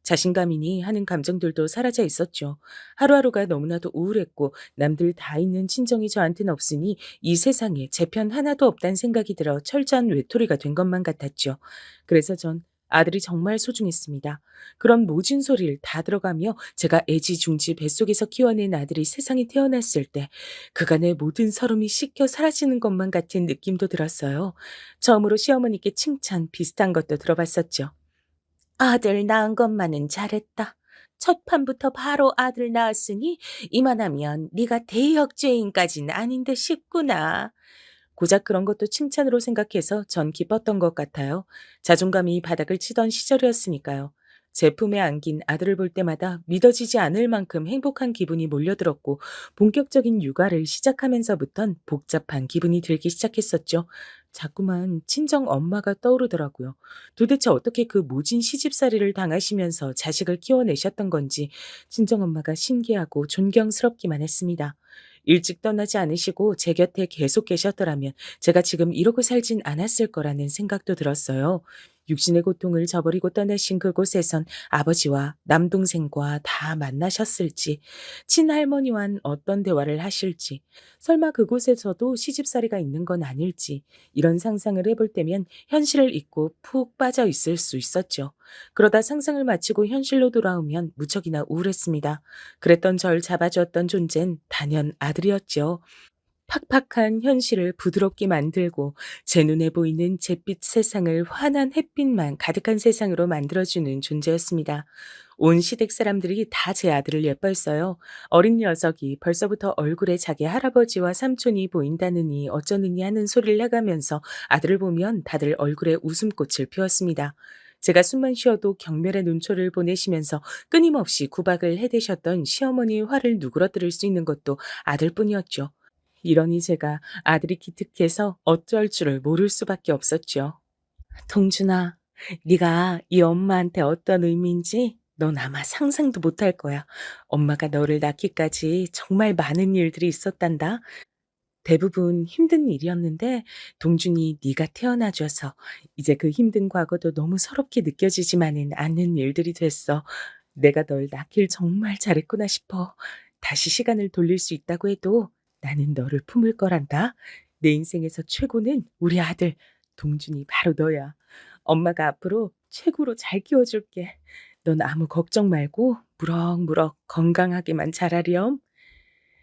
자신감이니 하는 감정들도 사라져 있었죠. 하루하루가 너무나도 우울했고 남들 다 있는 친정이 저한테는 없으니 이 세상에 제 편 하나도 없다는 생각이 들어 철저한 외톨이가 된 것만 같았죠. 그래서 전 아들이 정말 소중했습니다. 그런 모진 소리를 다 들어가며 제가 애지중지 뱃속에서 키워낸 아들이 세상에 태어났을 때 그간의 모든 서름이 씻겨 사라지는 것만 같은 느낌도 들었어요. 처음으로 시어머니께 칭찬 비슷한 것도 들어봤었죠. 아들 낳은 것만은 잘했다. 첫 판부터 바로 아들 낳았으니 이만하면 네가 대역죄인까지는 아닌 듯 싶구나. 고작 그런 것도 칭찬으로 생각해서 전 기뻤던 것 같아요. 자존감이 바닥을 치던 시절이었으니까요. 제 품에 안긴 아들을 볼 때마다 믿어지지 않을 만큼 행복한 기분이 몰려들었고 본격적인 육아를 시작하면서부턴 복잡한 기분이 들기 시작했었죠. 자꾸만 친정 엄마가 떠오르더라고요. 도대체 어떻게 그 모진 시집살이를 당하시면서 자식을 키워내셨던 건지 친정 엄마가 신기하고 존경스럽기만 했습니다. 일찍 떠나지 않으시고 제 곁에 계속 계셨더라면 제가 지금 이러고 살진 않았을 거라는 생각도 들었어요. 육신의 고통을 저버리고 떠나신 그곳에선 아버지와 남동생과 다 만나셨을지, 친할머니와는 어떤 대화를 하실지, 설마 그곳에서도 시집살이가 있는 건 아닐지, 이런 상상을 해볼 때면 현실을 잊고 푹 빠져 있을 수 있었죠. 그러다 상상을 마치고 현실로 돌아오면 무척이나 우울했습니다. 그랬던 절 잡아주었던 존재는 단연 아들이었죠. 팍팍한 현실을 부드럽게 만들고 제 눈에 보이는 잿빛 세상을 환한 햇빛만 가득한 세상으로 만들어주는 존재였습니다. 온 시댁 사람들이 다 제 아들을 예뻐했어요. 어린 녀석이 벌써부터 얼굴에 자기 할아버지와 삼촌이 보인다느니 어쩌느니 하는 소리를 해가면서 아들을 보면 다들 얼굴에 웃음꽃을 피웠습니다. 제가 숨만 쉬어도 경멸의 눈초를 보내시면서 끊임없이 구박을 해대셨던 시어머니의 화를 누그러뜨릴 수 있는 것도 아들뿐이었죠. 이러니 제가 아들이 기특해서 어쩔 줄을 모를 수밖에 없었죠. 동준아, 네가 이 엄마한테 어떤 의미인지 넌 아마 상상도 못할 거야. 엄마가 너를 낳기까지 정말 많은 일들이 있었단다. 대부분 힘든 일이었는데 동준이 네가 태어나줘서 이제 그 힘든 과거도 너무 서럽게 느껴지지만은 않는 일들이 됐어. 내가 널 낳길 정말 잘했구나 싶어. 다시 시간을 돌릴 수 있다고 해도 나는 너를 품을 거란다. 내 인생에서 최고는 우리 아들 동준이 바로 너야. 엄마가 앞으로 최고로 잘 키워줄게. 넌 아무 걱정 말고 무럭무럭 건강하게만 자라렴.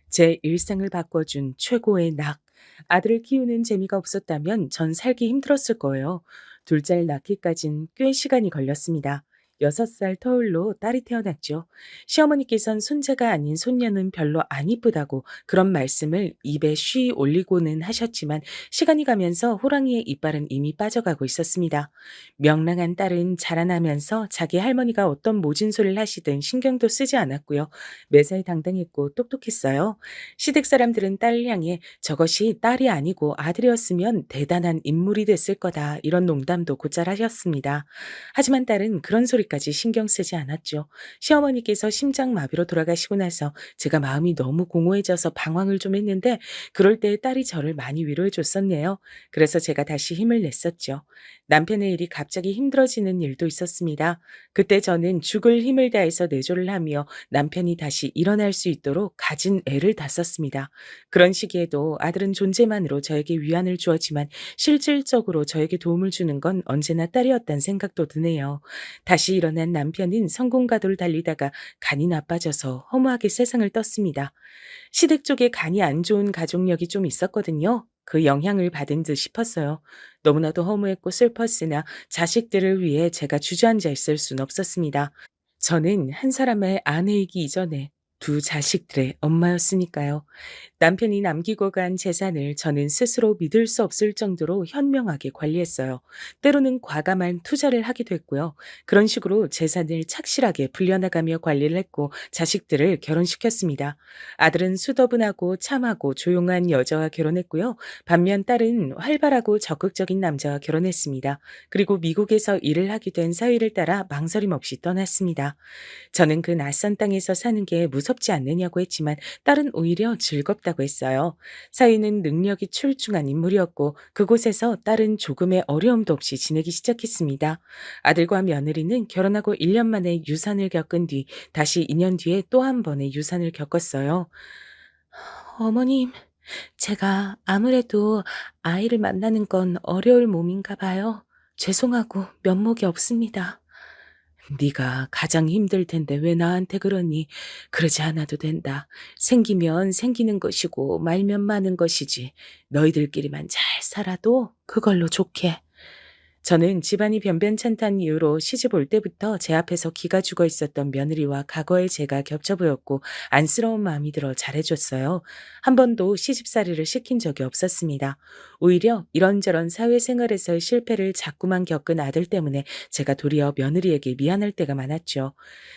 제 일상을 바꿔준 최고의 낙. 아들을 키우는 재미가 없었다면 전 살기 힘들었을 거예요. 둘째를 낳기까진 꽤 시간이 걸렸습니다. 6살 터울로 딸이 태어났죠. 시어머니께선 손자가 아닌 손녀는 별로 안 이쁘다고 그런 말씀을 입에 쉬 올리고는 하셨지만 시간이 가면서 호랑이의 이빨은 이미 빠져가고 있었습니다. 명랑한 딸은 자라나면서 자기 할머니가 어떤 모진 소리를 하시든 신경도 쓰지 않았고요. 매사에 당당했고 똑똑했어요. 시댁 사람들은 딸을 향해 저것이 딸이 아니고 아들이었으면 대단한 인물이 됐을 거다 이런 농담도 곧잘 하셨습니다. 하지만 딸은 그런 소리까지 신경 쓰지 않았죠. 시어머니께서 심장마비로 돌아가시고 나서 제가 마음이 너무 공허해져서 방황을 좀 했는데 그럴 때 딸이 저를 많이 위로해 줬었네요. 그래서 제가 다시 힘을 냈었죠. 남편의 일이 갑자기 힘들어지는 일도 있었습니다. 그때 저는 죽을 힘을 다해서 내조를 하며 남편이 다시 일어날 수 있도록 가진 애를 다 썼습니다. 그런 시기에도 아들은 존재만으로 저에게 위안을 주었지만 실질적으로 저에게 도움을 주는 건 언제나 딸이었단 생각도 드네요. 다시 일어난 남편은 성공가도를 달리다가 간이 나빠져서 허무하게 세상을 떴습니다. 시댁 쪽에 간이 안 좋은 가족력이 좀 있었거든요. 그 영향을 받은 듯 싶었어요. 너무나도 허무했고 슬펐으나 자식들을 위해 제가 주저앉아 있을 순 없었습니다. 저는 한 사람의 아내이기 이전에 두 자식들의 엄마였으니까요. 남편이 남기고 간 재산을 저는 스스로 믿을 수 없을 정도로 현명하게 관리했어요. 때로는 과감한 투자를 하기도 했고요. 그런 식으로 재산을 착실하게 불려나가며 관리를 했고 자식들을 결혼시켰습니다. 아들은 수더분하고 참하고 조용한 여자와 결혼했고요. 반면 딸은 활발하고 적극적인 남자와 결혼했습니다. 그리고 미국에서 일을 하게 된 사위를 따라 망설임 없이 떠났습니다. 저는 그 낯선 땅에서 사는 게 무섭지 않느냐고 했지만 딸은 오히려 즐겁다고 했어요. 사위는 능력이 출중한 인물이었고 그곳에서 딸은 조금의 어려움도 없이 지내기 시작했습니다. 아들과 며느리는 결혼하고 1년 만에 유산을 겪은 뒤 다시 2년 뒤에 또 한 번의 유산을 겪었어요. 어머님, 제가 아무래도 아이를 만나는 건 어려울 몸인가 봐요. 죄송하고 면목이 없습니다. 네가 가장 힘들 텐데 왜 나한테 그러니? 그러지 않아도 된다. 생기면 생기는 것이고 말면 마는 것이지. 너희들끼리만 잘 살아도 그걸로 좋게. 저는 집안이 변변찮다는 이유로 시집 올 때부터 제 앞에서 기가 죽어 있었던 며느리와 과거의 제가 겹쳐 보였고 안쓰러운 마음이 들어 잘해줬어요. 한 번도 시집살이를 시킨 적이 없었습니다. 오히려 이런저런 사회생활에서의 실패를 자꾸만 겪은 아들 때문에 제가 도리어 며느리에게 미안할 때가 많았죠.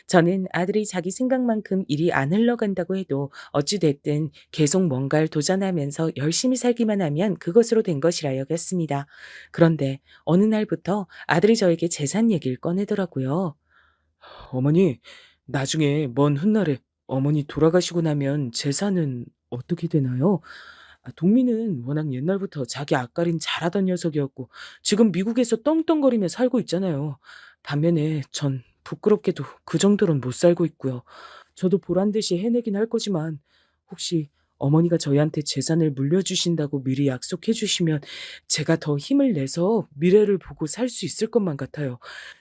저는 아들이 자기 생각만큼 일이 안 흘러간다고 해도 어찌 됐든 계속 뭔가를 도전하면서 열심히 살기만 하면 그것으로 된 것이라 여겼습니다. 그런데 어느 날부터 아들이 저에게 재산 얘기를 꺼내더라고요. 어머니, 나중에 먼 훗날에 어머니 돌아가시고 나면 재산은 어떻게 되나요? 동민은 워낙 옛날부터 자기 앞가림 잘하던 녀석이었고 지금 미국에서 떵떵거리며 살고 있잖아요. 반면에 전 부끄럽게도 그 정도로는 못 살고 있고요. 저도 보란 듯이 해내긴 할 거지만 혹시 어머니가 저희한테 재산을 물려주신다고 미리 약속해 주시면 제가 더 힘을 내서 미래를 보고 살 수 있을 것만 같아요.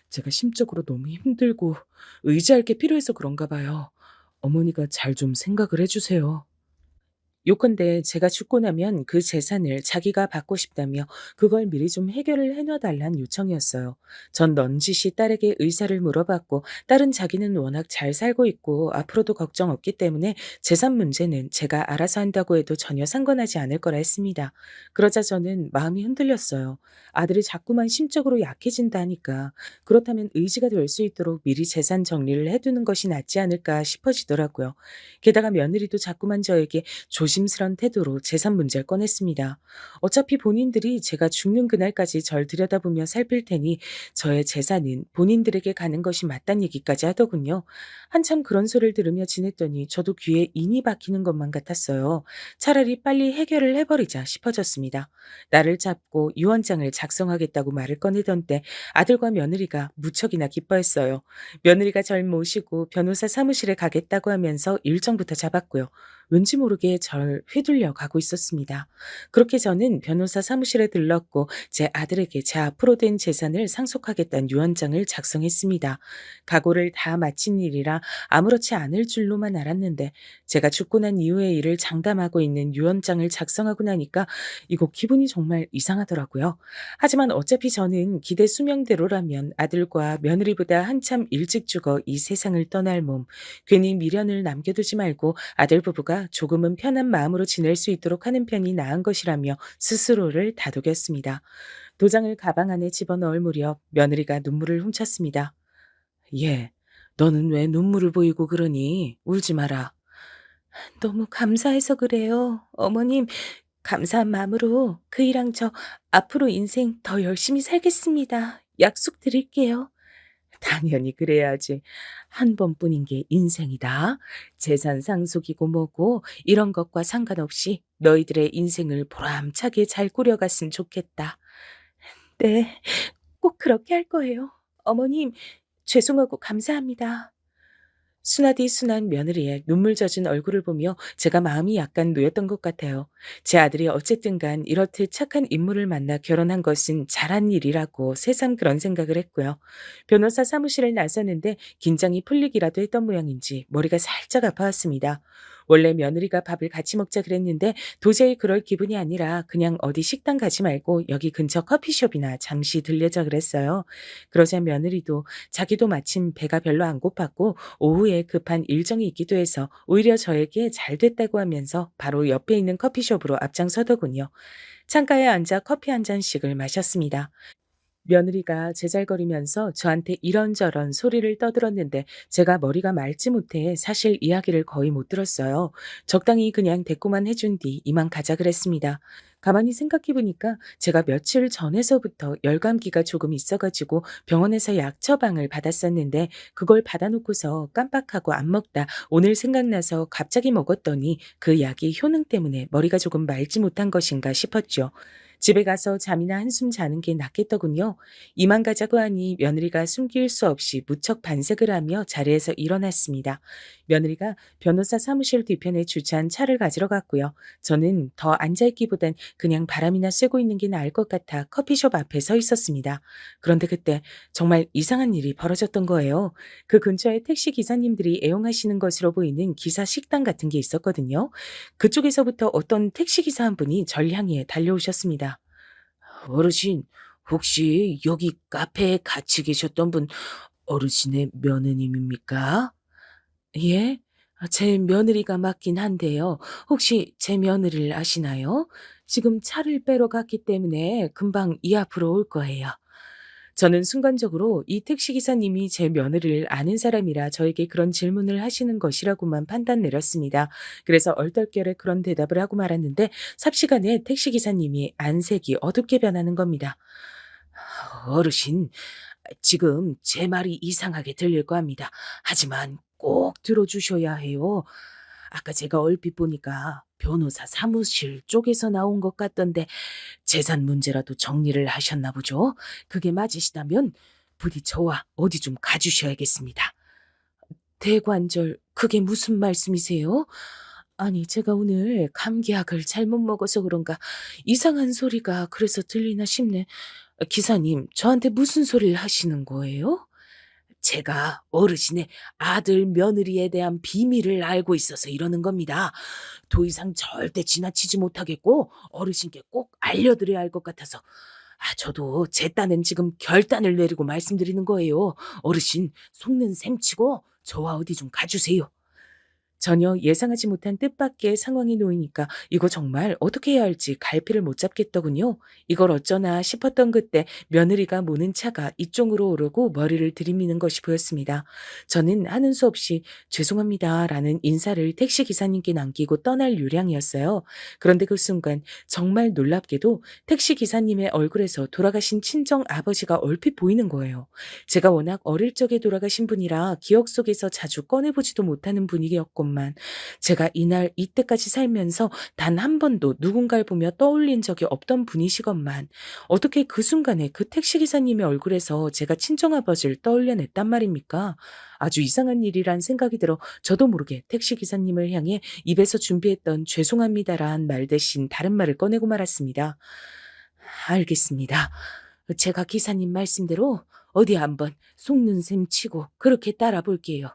제가 심적으로 너무 힘들고 의지할 게 필요해서 그런가 봐요. 어머니가 잘 좀 생각을 해 주세요. 요컨대 제가 죽고 나면 그 재산을 자기가 받고 싶다며 그걸 미리 좀 해결을 해놔 달란 요청이었어요. 전 넌지시 딸에게 의사를 물어봤고 딸은 자기는 워낙 잘 살고 있고 앞으로도 걱정 없기 때문에 재산 문제는 제가 알아서 한다고 해도 전혀 상관하지 않을 거라 했습니다. 그러자 저는 마음이 흔들렸어요. 아들이 자꾸만 심적으로 약해진다 하니까 그렇다면 의지가 될 수 있도록 미리 재산 정리를 해두는 것이 낫지 않을까 싶어지더라고요. 게다가 며느리도 자꾸만 저에게 조심스런 태도로 재산 문제를 꺼냈습니다. 어차피 본인들이 제가 죽는 그날까지 절 들여다보며 살필 테니 저의 재산은 본인들에게 가는 것이 맞단 얘기까지 하더군요. 한참 그런 소리를 들으며 지냈더니 저도 귀에 인이 박히는 것만 같았어요. 차라리 빨리 해결을 해버리자 싶어졌습니다. 나를 잡고 유언장을 작성하겠다고 말을 꺼내던 때 아들과 며느리가 무척이나 기뻐했어요. 며느리가 절 모시고 변호사 사무실에 가겠다고 하면서 일정부터 잡았고요. 왠지 모르게 절 휘둘려 가고 있었습니다. 그렇게 저는 변호사 사무실에 들렀고 제 아들에게 제 앞으로 된 재산을 상속하겠다는 유언장을 작성했습니다. 각오를 다 마친 일이라 아무렇지 않을 줄로만 알았는데 제가 죽고 난 이후의 일을 장담하고 있는 유언장을 작성하고 나니까 이거 기분이 정말 이상하더라고요. 하지만 어차피 저는 기대 수명대로라면 아들과 며느리보다 한참 일찍 죽어 이 세상을 떠날 몸, 괜히 미련을 남겨두지 말고 아들 부부가 조금은 편한 마음으로 지낼 수 있도록 하는 편이 나은 것이라며 스스로를 다독였습니다. 도장을 가방 안에 집어넣을 무렵 며느리가 눈물을 훔쳤습니다. "얘, 너는 왜 눈물을 보이고 그러니? 울지 마라." "너무 감사해서 그래요. 어머님, 감사한 마음으로 그이랑 저 앞으로 인생 더 열심히 살겠습니다. 약속드릴게요." 당연히 그래야지. 한 번뿐인 게 인생이다. 재산 상속이고 뭐고 이런 것과 상관없이 너희들의 인생을 보람차게 잘 꾸려갔으면 좋겠다. 네, 꼭 그렇게 할 거예요. 어머님, 죄송하고 감사합니다. 순하디 순한 며느리의 눈물 젖은 얼굴을 보며 제가 마음이 약간 놓였던 것 같아요. 제 아들이 어쨌든 간 이렇듯 착한 인물을 만나 결혼한 것은 잘한 일이라고 새삼 그런 생각을 했고요. 변호사 사무실을 나서는데 긴장이 풀리기라도 했던 모양인지 머리가 살짝 아파왔습니다. 원래 며느리가 밥을 같이 먹자 그랬는데 도저히 그럴 기분이 아니라 그냥 어디 식당 가지 말고 여기 근처 커피숍이나 잠시 들려자 그랬어요. 그러자 며느리도 자기도 마침 배가 별로 안 고팠고 오후에 급한 일정이 있기도 해서 오히려 저에게 잘 됐다고 하면서 바로 옆에 있는 커피숍으로 앞장서더군요. 창가에 앉아 커피 한 잔씩을 마셨습니다. 며느리가 제잘거리면서 저한테 이런저런 소리를 떠들었는데 제가 머리가 맑지 못해 사실 이야기를 거의 못 들었어요. 적당히 그냥 대꾸만 해준 뒤 이만 가자 그랬습니다. 가만히 생각해 보니까 제가 며칠 전에서부터 열감기가 조금 있어가지고 병원에서 약 처방을 받았었는데 그걸 받아놓고서 깜빡하고 안 먹다 오늘 생각나서 갑자기 먹었더니 그 약이 효능 때문에 머리가 조금 맑지 못한 것인가 싶었죠. 집에 가서 잠이나 한숨 자는 게 낫겠더군요. 이만 가자고 하니 며느리가 숨길 수 없이 무척 반색을 하며 자리에서 일어났습니다. 며느리가 변호사 사무실 뒤편에 주차한 차를 가지러 갔고요. 저는 더 앉아있기보단 그냥 바람이나 쐬고 있는 게 나을 것 같아 커피숍 앞에 서 있었습니다. 그런데 그때 정말 이상한 일이 벌어졌던 거예요. 그 근처에 택시 기사님들이 애용하시는 것으로 보이는 기사 식당 같은 게 있었거든요. 그쪽에서부터 어떤 택시 기사 한 분이 절 향해 달려오셨습니다. 어르신, 혹시 여기 카페에 같이 계셨던 분 어르신의 며느님입니까? 예? 제 며느리가 맞긴 한데요. 혹시 제 며느리를 아시나요? 지금 차를 빼러 갔기 때문에 금방 이 앞으로 올 거예요. 저는 순간적으로 이 택시 기사님이 제 며느리를 아는 사람이라 저에게 그런 질문을 하시는 것이라고만 판단 내렸습니다. 그래서 얼떨결에 그런 대답을 하고 말았는데 삽시간에 택시 기사님이 안색이 어둡게 변하는 겁니다. 어르신, 지금 제 말이 이상하게 들릴 겁니다. 하지만 꼭 들어주셔야 해요. 아까 제가 얼핏 보니까 변호사 사무실 쪽에서 나온 것 같던데 재산 문제라도 정리를 하셨나 보죠? 그게 맞으시다면 부디 저와 어디 좀 가주셔야겠습니다. 대관절, 그게 무슨 말씀이세요? 아니, 제가 오늘 감기약을 잘못 먹어서 그런가 이상한 소리가 그래서 들리나 싶네. 기사님, 저한테 무슨 소리를 하시는 거예요? 제가 어르신의 아들 며느리에 대한 비밀을 알고 있어서 이러는 겁니다. 더 이상 절대 지나치지 못하겠고 어르신께 꼭 알려드려야 할 것 같아서 저도 제 딴엔 지금 결단을 내리고 말씀드리는 거예요. 어르신 속는 셈치고 저와 어디 좀 가주세요. 전혀 예상하지 못한 뜻밖의 상황이 놓이니까 이거 정말 어떻게 해야 할지 갈피를 못 잡겠더군요. 이걸 어쩌나 싶었던 그때 며느리가 모는 차가 이쪽으로 오르고 머리를 들이미는 것이 보였습니다. 저는 하는 수 없이 죄송합니다라는 인사를 택시 기사님께 남기고 떠날 요량이었어요. 그런데 그 순간 정말 놀랍게도 택시 기사님의 얼굴에서 돌아가신 친정 아버지가 얼핏 보이는 거예요. 제가 워낙 어릴 적에 돌아가신 분이라 기억 속에서 자주 꺼내보지도 못하는 분위기였건만 제가 이날 이때까지 살면서 단 한 번도 누군가를 보며 떠올린 적이 없던 분이시건만 어떻게 그 순간에 그 택시기사님의 얼굴에서 제가 친정아버지를 떠올려냈단 말입니까? 아주 이상한 일이란 생각이 들어 저도 모르게 택시기사님을 향해 입에서 준비했던 죄송합니다란 말 대신 다른 말을 꺼내고 말았습니다. 알겠습니다. 제가 기사님 말씀대로 어디 한번 속는 셈 치고 그렇게 따라 볼게요.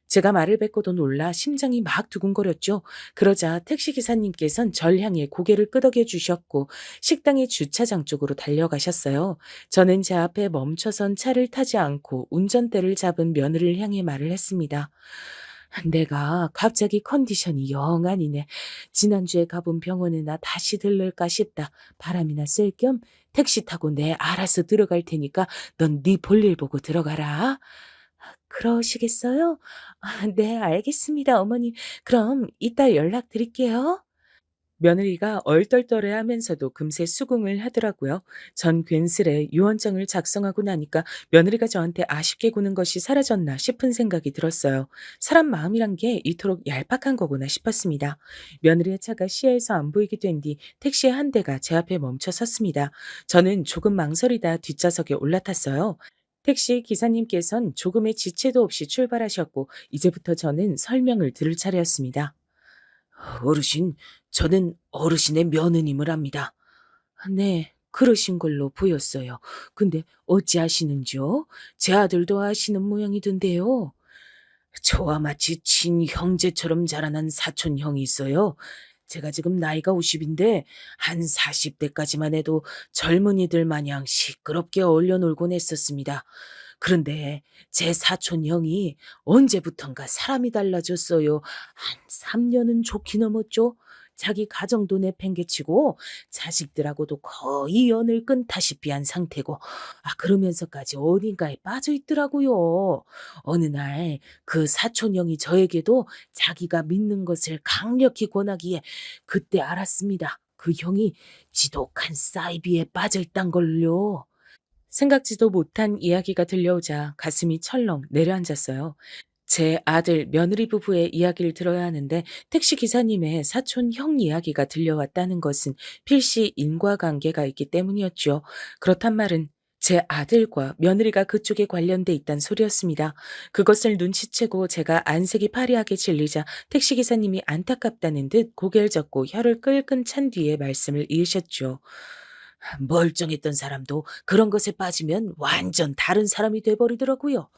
제가 말을 뱉고도 놀라 심장이 막 두근거렸죠. 그러자 택시기사님께선 절 향해 고개를 끄덕여 주셨고 식당의 주차장 쪽으로 달려가셨어요. 저는 제 앞에 멈춰선 차를 타지 않고 운전대를 잡은 며느리를 향해 말을 했습니다. 내가 갑자기 컨디션이 영 아니네. 지난주에 가본 병원에 나 다시 들를까 싶다. 바람이나 쐴 겸 택시 타고 내 알아서 들어갈 테니까 넌 네 볼일 보고 들어가라. 그러시겠어요? 네, 알겠습니다, 어머니. 그럼 이따 연락드릴게요. 며느리가 얼떨떨해하면서도 금세 수긍을 하더라고요. 전 괜스레 유언장을 작성하고 나니까 며느리가 저한테 아쉽게 구는 것이 사라졌나 싶은 생각이 들었어요. 사람 마음이란 게 이토록 얄팍한 거구나 싶었습니다. 며느리의 차가 시야에서 안 보이게 된 뒤 택시의 한 대가 제 앞에 멈춰 섰습니다. 저는 조금 망설이다 뒷좌석에 올라탔어요. 택시 기사님께선 조금의 지체도 없이 출발하셨고 이제부터 저는 설명을 들을 차례였습니다. 어르신, 저는 어르신의 며느님을 합니다. 네, 그러신 걸로 보였어요. 근데 어찌 아시는지요? 제 아들도 아시는 모양이던데요. 저와 마치 친형제처럼 자라난 사촌 형이 있어요. 제가 지금 나이가 50인데 한 40대까지만 해도 젊은이들 마냥 시끄럽게 어울려 놀곤 했었습니다. 그런데 제 사촌 형이 언제부턴가 사람이 달라졌어요. 한 3년은 좋게 넘었죠. 자기 가정도 내팽개치고 자식들하고도 거의 연을 끊다시피 한 상태고 그러면서까지 어딘가에 빠져 있더라고요. 어느 날 그 사촌 형이 저에게도 자기가 믿는 것을 강력히 권하기에 그때 알았습니다. 그 형이 지독한 사이비에 빠져 있단 걸요. 생각지도 못한 이야기가 들려오자 가슴이 철렁 내려앉았어요. 제 아들 며느리 부부의 이야기를 들어야 하는데 택시 기사님의 사촌 형 이야기가 들려왔다는 것은 필시 인과관계가 있기 때문이었죠. 그렇단 말은 제 아들과 며느리가 그쪽에 관련돼 있단 소리였습니다. 그것을 눈치채고 제가 안색이 파리하게 질리자 택시 기사님이 안타깝다는 듯 고개를 젓고 혀를 끌끈 찬 뒤에 말씀을 이으셨죠. 멀쩡했던 사람도 그런 것에 빠지면 완전 다른 사람이 돼버리더라고요.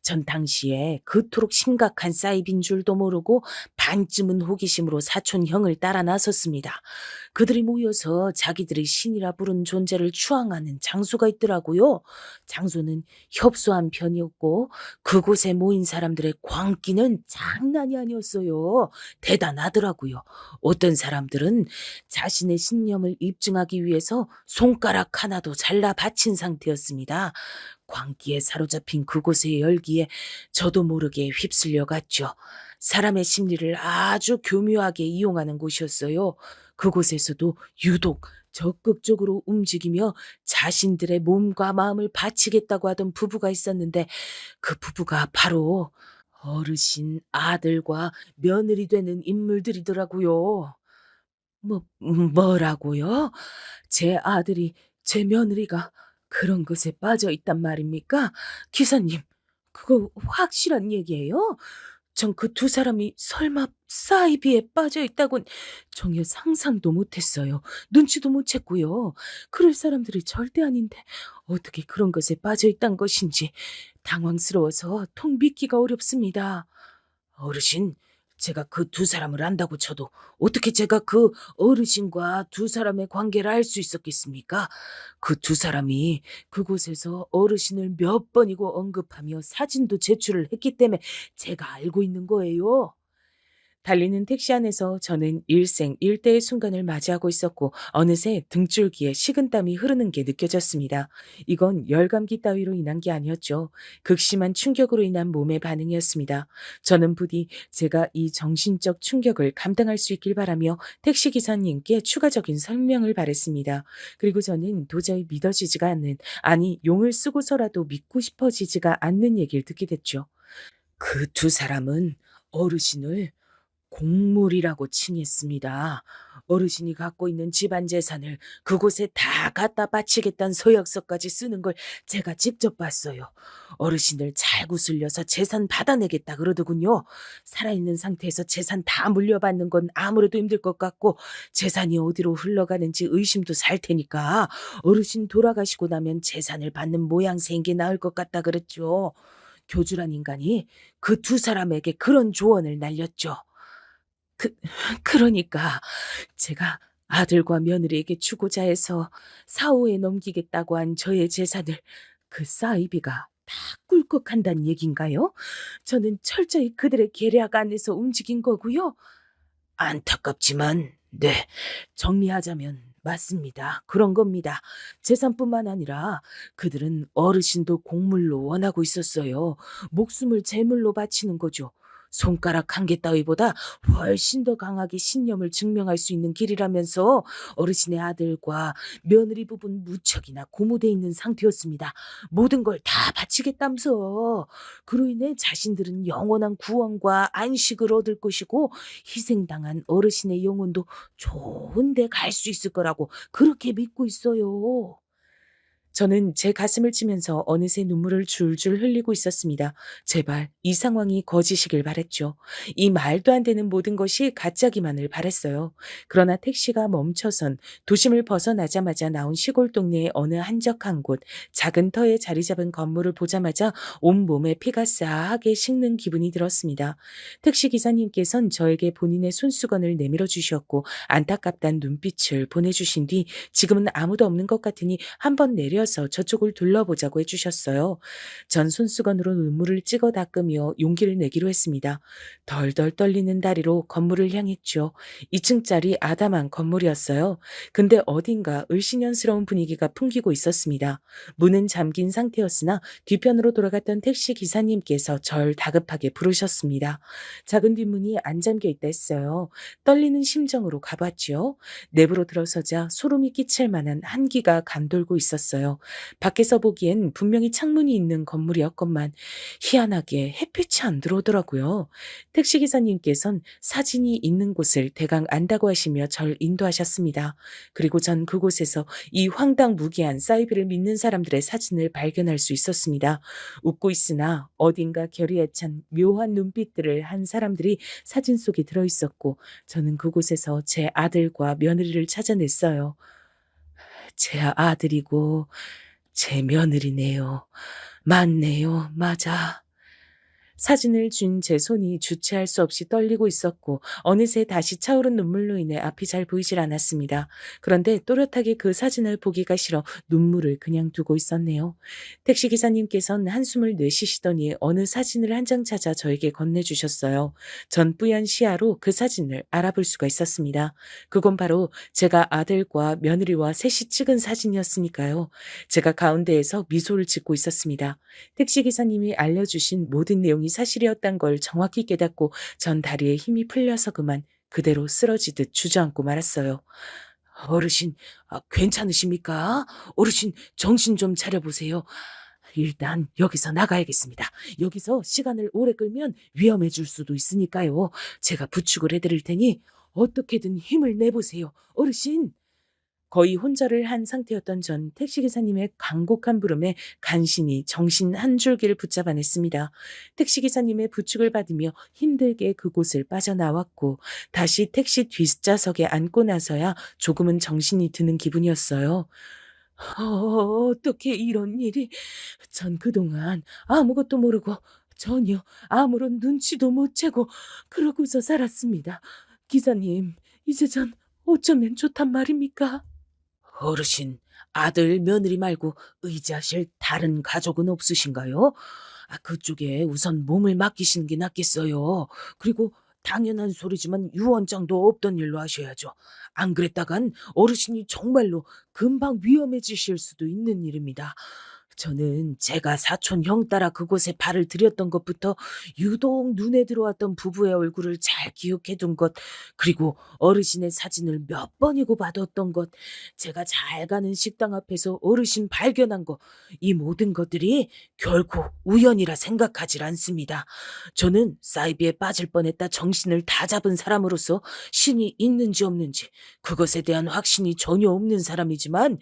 전 당시에 그토록 심각한 사이비인 줄도 모르고 반쯤은 호기심으로 사촌 형을 따라 나섰습니다. 그들이 모여서 자기들이 신이라 부른 존재를 추앙하는 장소가 있더라고요. 장소는 협소한 편이었고 그곳에 모인 사람들의 광기는 장난이 아니었어요. 대단하더라고요. 어떤 사람들은 자신의 신념을 입증하기 위해서 손가락 하나도 잘라 바친 상태였습니다. 광기에 사로잡힌 그곳의 열기에 저도 모르게 휩쓸려 갔죠. 사람의 심리를 아주 교묘하게 이용하는 곳이었어요. 그곳에서도 유독 적극적으로 움직이며 자신들의 몸과 마음을 바치겠다고 하던 부부가 있었는데 그 부부가 바로 어르신 아들과 며느리 되는 인물들이더라고요. 뭐라고요? 제 아들이, 제 며느리가 그런 것에 빠져 있단 말입니까? 기사님, 그거 확실한 얘기예요? 전 그 두 사람이 설마 사이비에 빠져 있다곤 전혀 상상도 못했어요. 눈치도 못 챘고요. 그럴 사람들이 절대 아닌데 어떻게 그런 것에 빠져 있단 것인지 당황스러워서 통 믿기가 어렵습니다. 어르신, 제가 그 두 사람을 안다고 쳐도 어떻게 제가 그 어르신과 두 사람의 관계를 알 수 있었겠습니까? 그 두 사람이 그곳에서 어르신을 몇 번이고 언급하며 사진도 제출을 했기 때문에 제가 알고 있는 거예요. 달리는 택시 안에서 저는 일생일대의 순간을 맞이하고 있었고 어느새 등줄기에 식은땀이 흐르는 게 느껴졌습니다. 이건 열감기 따위로 인한 게 아니었죠. 극심한 충격으로 인한 몸의 반응이었습니다. 저는 부디 제가 이 정신적 충격을 감당할 수 있길 바라며 택시 기사님께 추가적인 설명을 바랬습니다. 그리고 저는 도저히 믿어지지가 않는, 아니 용을 쓰고서라도 믿고 싶어지지가 않는 얘기를 듣게 됐죠. 그 두 사람은 어르신을 공물이라고 칭했습니다. 어르신이 갖고 있는 집안 재산을 그곳에 다 갖다 바치겠다는 서약서까지 쓰는 걸 제가 직접 봤어요. 어르신을 잘 구슬려서 재산 받아내겠다 그러더군요. 살아있는 상태에서 재산 다 물려받는 건 아무래도 힘들 것 같고 재산이 어디로 흘러가는지 의심도 살 테니까 어르신 돌아가시고 나면 재산을 받는 모양새인 게 나을 것 같다 그랬죠. 교주란 인간이 그 두 사람에게 그런 조언을 날렸죠. 그 그러니까 제가 아들과 며느리에게 주고자 해서 사후에 넘기겠다고 한 저의 재산을 그 사이비가 다 꿀꺽한다는 얘긴가요? 저는 철저히 그들의 계략 안에서 움직인 거고요. 안타깝지만 네, 정리하자면 맞습니다. 그런 겁니다. 재산뿐만 아니라 그들은 어르신도 공물로 원하고 있었어요. 목숨을 제물로 바치는 거죠. 손가락 한 개 따위보다 훨씬 더 강하게 신념을 증명할 수 있는 길이라면서 어르신의 아들과 며느리 부분 무척이나 고무돼 있는 상태였습니다. 모든 걸 다 바치겠다면서. 그로 인해 자신들은 영원한 구원과 안식을 얻을 것이고 희생당한 어르신의 영혼도 좋은 데 갈 수 있을 거라고 그렇게 믿고 있어요. 저는 제 가슴을 치면서 어느새 눈물을 줄줄 흘리고 있었습니다. 제발 이 상황이 거짓이길 바랬죠. 이 말도 안 되는 모든 것이 가짜기만을 바랬어요. 그러나 택시가 멈춰선 도심을 벗어나자마자 나온 시골 동네의 어느 한적한 곳, 작은 터에 자리 잡은 건물을 보자마자 온몸에 피가 싸하게 식는 기분이 들었습니다. 택시 기사님께선 저에게 본인의 손수건을 내밀어 주셨고 안타깝다는 눈빛을 보내주신 뒤 지금은 아무도 없는 것 같으니 한번 내려서 저쪽을 둘러보자고 해주셨어요. 전 손수건으로 눈물을 찍어 닦으며 용기를 내기로 했습니다. 덜덜 떨리는 다리로 건물을 향했죠. 2층짜리 아담한 건물이었어요. 근데 어딘가 을씨년스러운 분위기가 풍기고 있었습니다. 문은 잠긴 상태였으나 뒤편으로 돌아갔던 택시 기사님께서 절 다급하게 부르셨습니다. 작은 뒷문이 안 잠겨 있다 했어요. 떨리는 심정으로 가봤지요. 내부로 들어서자 소름이 끼칠 만한 한기가 감돌고 있었어요. 밖에서 보기엔 분명히 창문이 있는 건물이었건만 희한하게 햇빛이 안 들어오더라고요. 택시기사님께선 사진이 있는 곳을 대강 안다고 하시며 절 인도하셨습니다. 그리고 전 그곳에서 이 황당무계한 사이비를 믿는 사람들의 사진을 발견할 수 있었습니다. 웃고 있으나 어딘가 결의에 찬 묘한 눈빛들을 한 사람들이 사진 속에 들어있었고 저는 그곳에서 제 아들과 며느리를 찾아냈어요. 제 아들이고 제 며느리네요. 맞네요. 맞아. 사진을 쥔 제 손이 주체할 수 없이 떨리고 있었고 어느새 다시 차오른 눈물로 인해 앞이 잘 보이질 않았습니다. 그런데 또렷하게 그 사진을 보기가 싫어 눈물을 그냥 두고 있었네요. 택시 기사님께서는 한숨을 내쉬시더니 어느 사진을 한 장 찾아 저에게 건네주셨어요. 전 뿌연 시야로 그 사진을 알아볼 수가 있었습니다. 그건 바로 제가 아들과 며느리와 셋이 찍은 사진이었으니까요. 제가 가운데에서 미소를 짓고 있었습니다. 택시 기사님이 알려주신 모든 내용이 사실이었단 걸 정확히 깨닫고 전 다리에 힘이 풀려서 그만 그대로 쓰러지듯 주저앉고 말았어요. 어르신, 괜찮으십니까? 어르신, 정신 좀 차려보세요. 일단 여기서 나가야겠습니다. 여기서 시간을 오래 끌면 위험해질 수도 있으니까요. 제가 부축을 해드릴 테니 어떻게든 힘을 내보세요. 어르신! 거의 혼절을 한 상태였던 전 택시기사님의 간곡한 부름에 간신히 정신 한 줄기를 붙잡아냈습니다. 택시기사님의 부축을 받으며 힘들게 그곳을 빠져나왔고 다시 택시 뒷좌석에 앉고 나서야 조금은 정신이 드는 기분이었어요. 어떻게 이런 일이? 전 그동안 아무것도 모르고 전혀 아무런 눈치도 못 채고 그러고서 살았습니다. 기사님, 이제 전 어쩌면 좋단 말입니까? 어르신, 아들, 며느리 말고 의지하실 다른 가족은 없으신가요? 그쪽에 우선 몸을 맡기시는 게 낫겠어요. 그리고 당연한 소리지만 유언장도 없던 일로 하셔야죠. 안 그랬다간 어르신이 정말로 금방 위험해지실 수도 있는 일입니다. 저는 제가 사촌 형 따라 그곳에 발을 들였던 것부터 유독 눈에 들어왔던 부부의 얼굴을 잘 기억해 둔 것, 그리고 어르신의 사진을 몇 번이고 받았던 것, 제가 잘 가는 식당 앞에서 어르신 발견한 거, 이 모든 것들이 결코 우연이라 생각하질 않습니다. 저는 사이비에 빠질 뻔했다 정신을 다 잡은 사람으로서 신이 있는지 없는지 그것에 대한 확신이 전혀 없는 사람이지만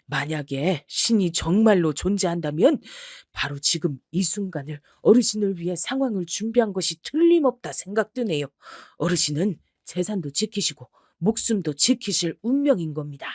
만약에 신이 정말로 존재한다면 바로 지금 이 순간을 어르신을 위해 상황을 준비한 것이 틀림없다 생각드네요. 어르신은 재산도 지키시고 목숨도 지키실 운명인 겁니다.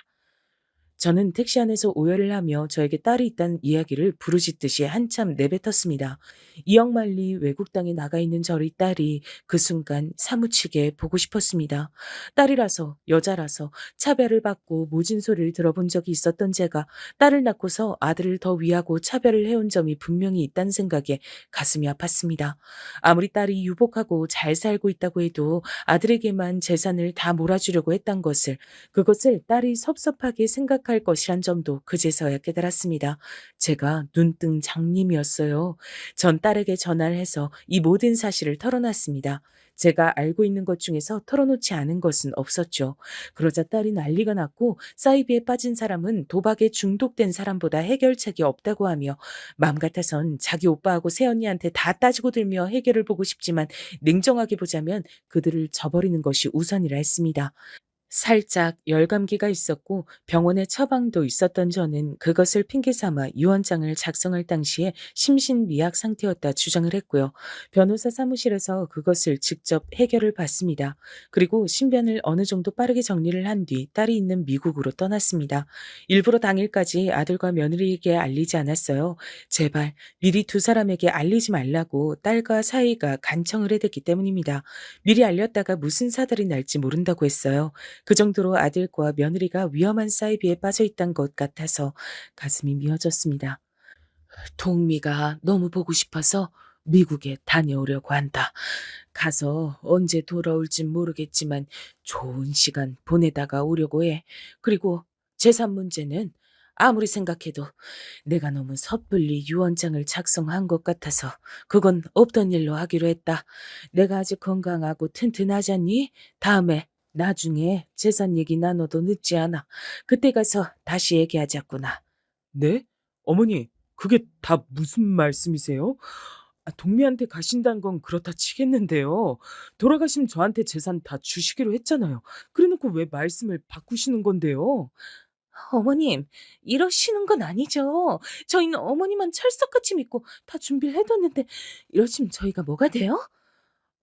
저는 택시 안에서 오열을 하며 저에게 딸이 있다는 이야기를 부르짖듯이 한참 내뱉었습니다. 이억만리 외국 땅에 나가 있는 저희 딸이 그 순간 사무치게 보고 싶었습니다. 딸이라서 여자라서 차별을 받고 모진 소리를 들어본 적이 있었던 제가 딸을 낳고서 아들을 더 위하고 차별을 해온 점이 분명히 있다는 생각에 가슴이 아팠습니다. 아무리 딸이 유복하고 잘 살고 있다고 해도 아들에게만 재산을 다 몰아주려고 했던 것을 그것을 딸이 섭섭하게 생각할 것이란 점도 그제서야 깨달았습니다. 제가 눈뜬 장님이었어요. 전 딸에게 전화를 해서 이 모든 사실을 털어놨습니다. 제가 알고 있는 것 중에서 털어놓지 않은 것은 없었죠. 그러자 딸이 난리가 났고 사이비에 빠진 사람은 도박에 중독된 사람보다 해결책이 없다고 하며 마음 같아선 자기 오빠하고 새언니한테 다 따지고 들며 해결을 보고 싶지만 냉정하게 보자면 그들을 저버리는 것이 우선이라 했습니다. 살짝 열감기가 있었고 병원에 처방도 있었던 저는 그것을 핑계 삼아 유언장을 작성할 당시에 심신미약 상태였다 주장을 했고요. 변호사 사무실에서 그것을 직접 해결을 받습니다. 그리고 신변을 어느 정도 빠르게 정리를 한 뒤 딸이 있는 미국으로 떠났습니다. 일부러 당일까지 아들과 며느리에게 알리지 않았어요. 제발 미리 두 사람에게 알리지 말라고 딸과 사이가 간청을 해댔기 때문입니다. 미리 알렸다가 무슨 사달이 날지 모른다고 했어요. 그 정도로 아들과 며느리가 위험한 사이비에 빠져 있던 것 같아서 가슴이 미어졌습니다. 동미가 너무 보고 싶어서 미국에 다녀오려고 한다. 가서 언제 돌아올진 모르겠지만 좋은 시간 보내다가 오려고 해. 그리고 재산 문제는 아무리 생각해도 내가 너무 섣불리 유언장을 작성한 것 같아서 그건 없던 일로 하기로 했다. 내가 아직 건강하고 튼튼하잖니? 다음에 나중에 재산 얘기 나눠도 늦지 않아. 그때 가서 다시 얘기하자꾸나. 네? 어머니, 그게 다 무슨 말씀이세요? 동미한테 가신다는 건 그렇다 치겠는데요. 돌아가신 저한테 재산 다 주시기로 했잖아요. 그래놓고 왜 말씀을 바꾸시는 건데요? 어머님, 이러시는 건 아니죠. 저희는 어머니만 철석같이 믿고 다 준비를 해뒀는데 이러시면 저희가 뭐가 돼요?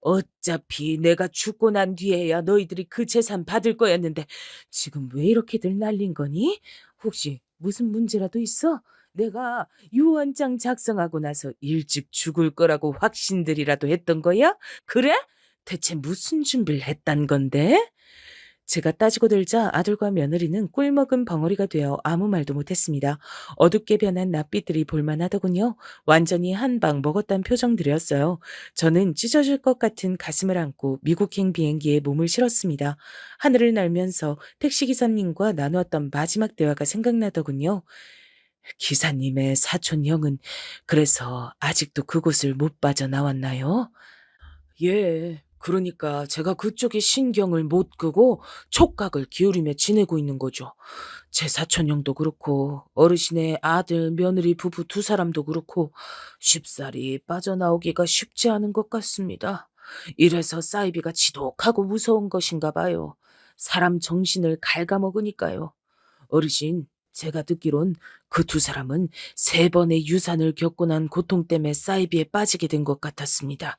어차피 내가 죽고 난 뒤에야 너희들이 그 재산 받을 거였는데 지금 왜 이렇게들 날린 거니? 혹시 무슨 문제라도 있어? 내가 유언장 작성하고 나서 일찍 죽을 거라고 확신들이라도 했던 거야? 그래? 대체 무슨 준비를 했단 건데? 제가 따지고 들자 아들과 며느리는 꿀먹은 벙어리가 되어 아무 말도 못했습니다. 어둡게 변한 낯빛들이 볼만하더군요. 완전히 한 방 먹었단 표정들이었어요. 저는 찢어질 것 같은 가슴을 안고 미국행 비행기에 몸을 실었습니다. 하늘을 날면서 택시기사님과 나누었던 마지막 대화가 생각나더군요. 기사님의 사촌 형은 그래서 아직도 그곳을 못 빠져나왔나요? 예. 그러니까 제가 그쪽에 신경을 못 끄고 촉각을 기울이며 지내고 있는 거죠. 제 사촌 형도 그렇고 어르신의 아들, 며느리 부부 두 사람도 그렇고 쉽사리 빠져나오기가 쉽지 않은 것 같습니다. 이래서 사이비가 지독하고 무서운 것인가 봐요. 사람 정신을 갉아먹으니까요. 어르신, 제가 듣기론 그 두 사람은 세 번의 유산을 겪고 난 고통 때문에 사이비에 빠지게 된 것 같았습니다.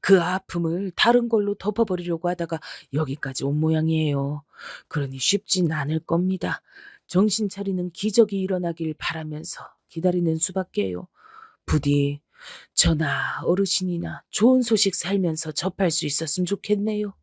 그 아픔을 다른 걸로 덮어버리려고 하다가 여기까지 온 모양이에요. 그러니 쉽진 않을 겁니다. 정신 차리는 기적이 일어나길 바라면서 기다리는 수밖에요. 부디 저나 어르신이나 좋은 소식 살면서 접할 수 있었으면 좋겠네요.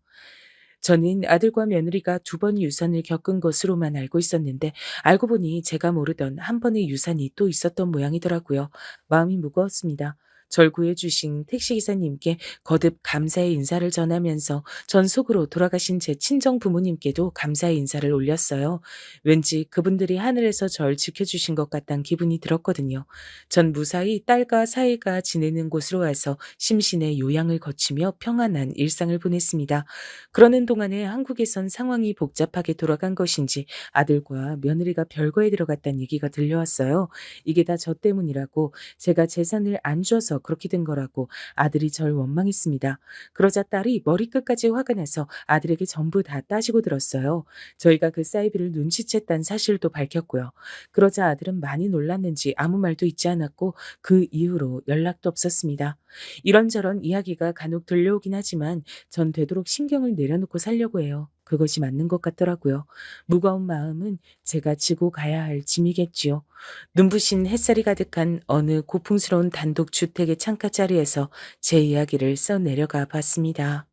저는 아들과 며느리가 두 번 유산을 겪은 것으로만 알고 있었는데 알고 보니 제가 모르던 한 번의 유산이 또 있었던 모양이더라고요. 마음이 무거웠습니다. 절 구해주신 택시기사님께 거듭 감사의 인사를 전하면서 전 속으로 돌아가신 제 친정 부모님께도 감사의 인사를 올렸어요. 왠지 그분들이 하늘에서 절 지켜주신 것 같다는 기분이 들었거든요. 전 무사히 딸과 사이가 지내는 곳으로 와서 심신의 요양을 거치며 평안한 일상을 보냈습니다. 그러는 동안에 한국에선 상황이 복잡하게 돌아간 것인지 아들과 며느리가 별거에 들어갔다는 얘기가 들려왔어요. 이게 다 저 때문이라고 제가 재산을 안 줘서 그렇게 된 거라고 아들이 절 원망했습니다. 그러자 딸이 머리끝까지 화가 나서 아들에게 전부 다 따지고 들었어요. 저희가 그 사이비를 눈치챘다는 사실도 밝혔고요. 그러자 아들은 많이 놀랐는지 아무 말도 잊지 않았고 그 이후로 연락도 없었습니다. 이런저런 이야기가 간혹 들려오긴 하지만 전 되도록 신경을 내려놓고 살려고 해요. 그것이 맞는 것 같더라고요. 무거운 마음은 제가 지고 가야 할 짐이겠지요. 눈부신 햇살이 가득한 어느 고풍스러운 단독 주택의 창가 자리에서 제 이야기를 써내려가 봤습니다.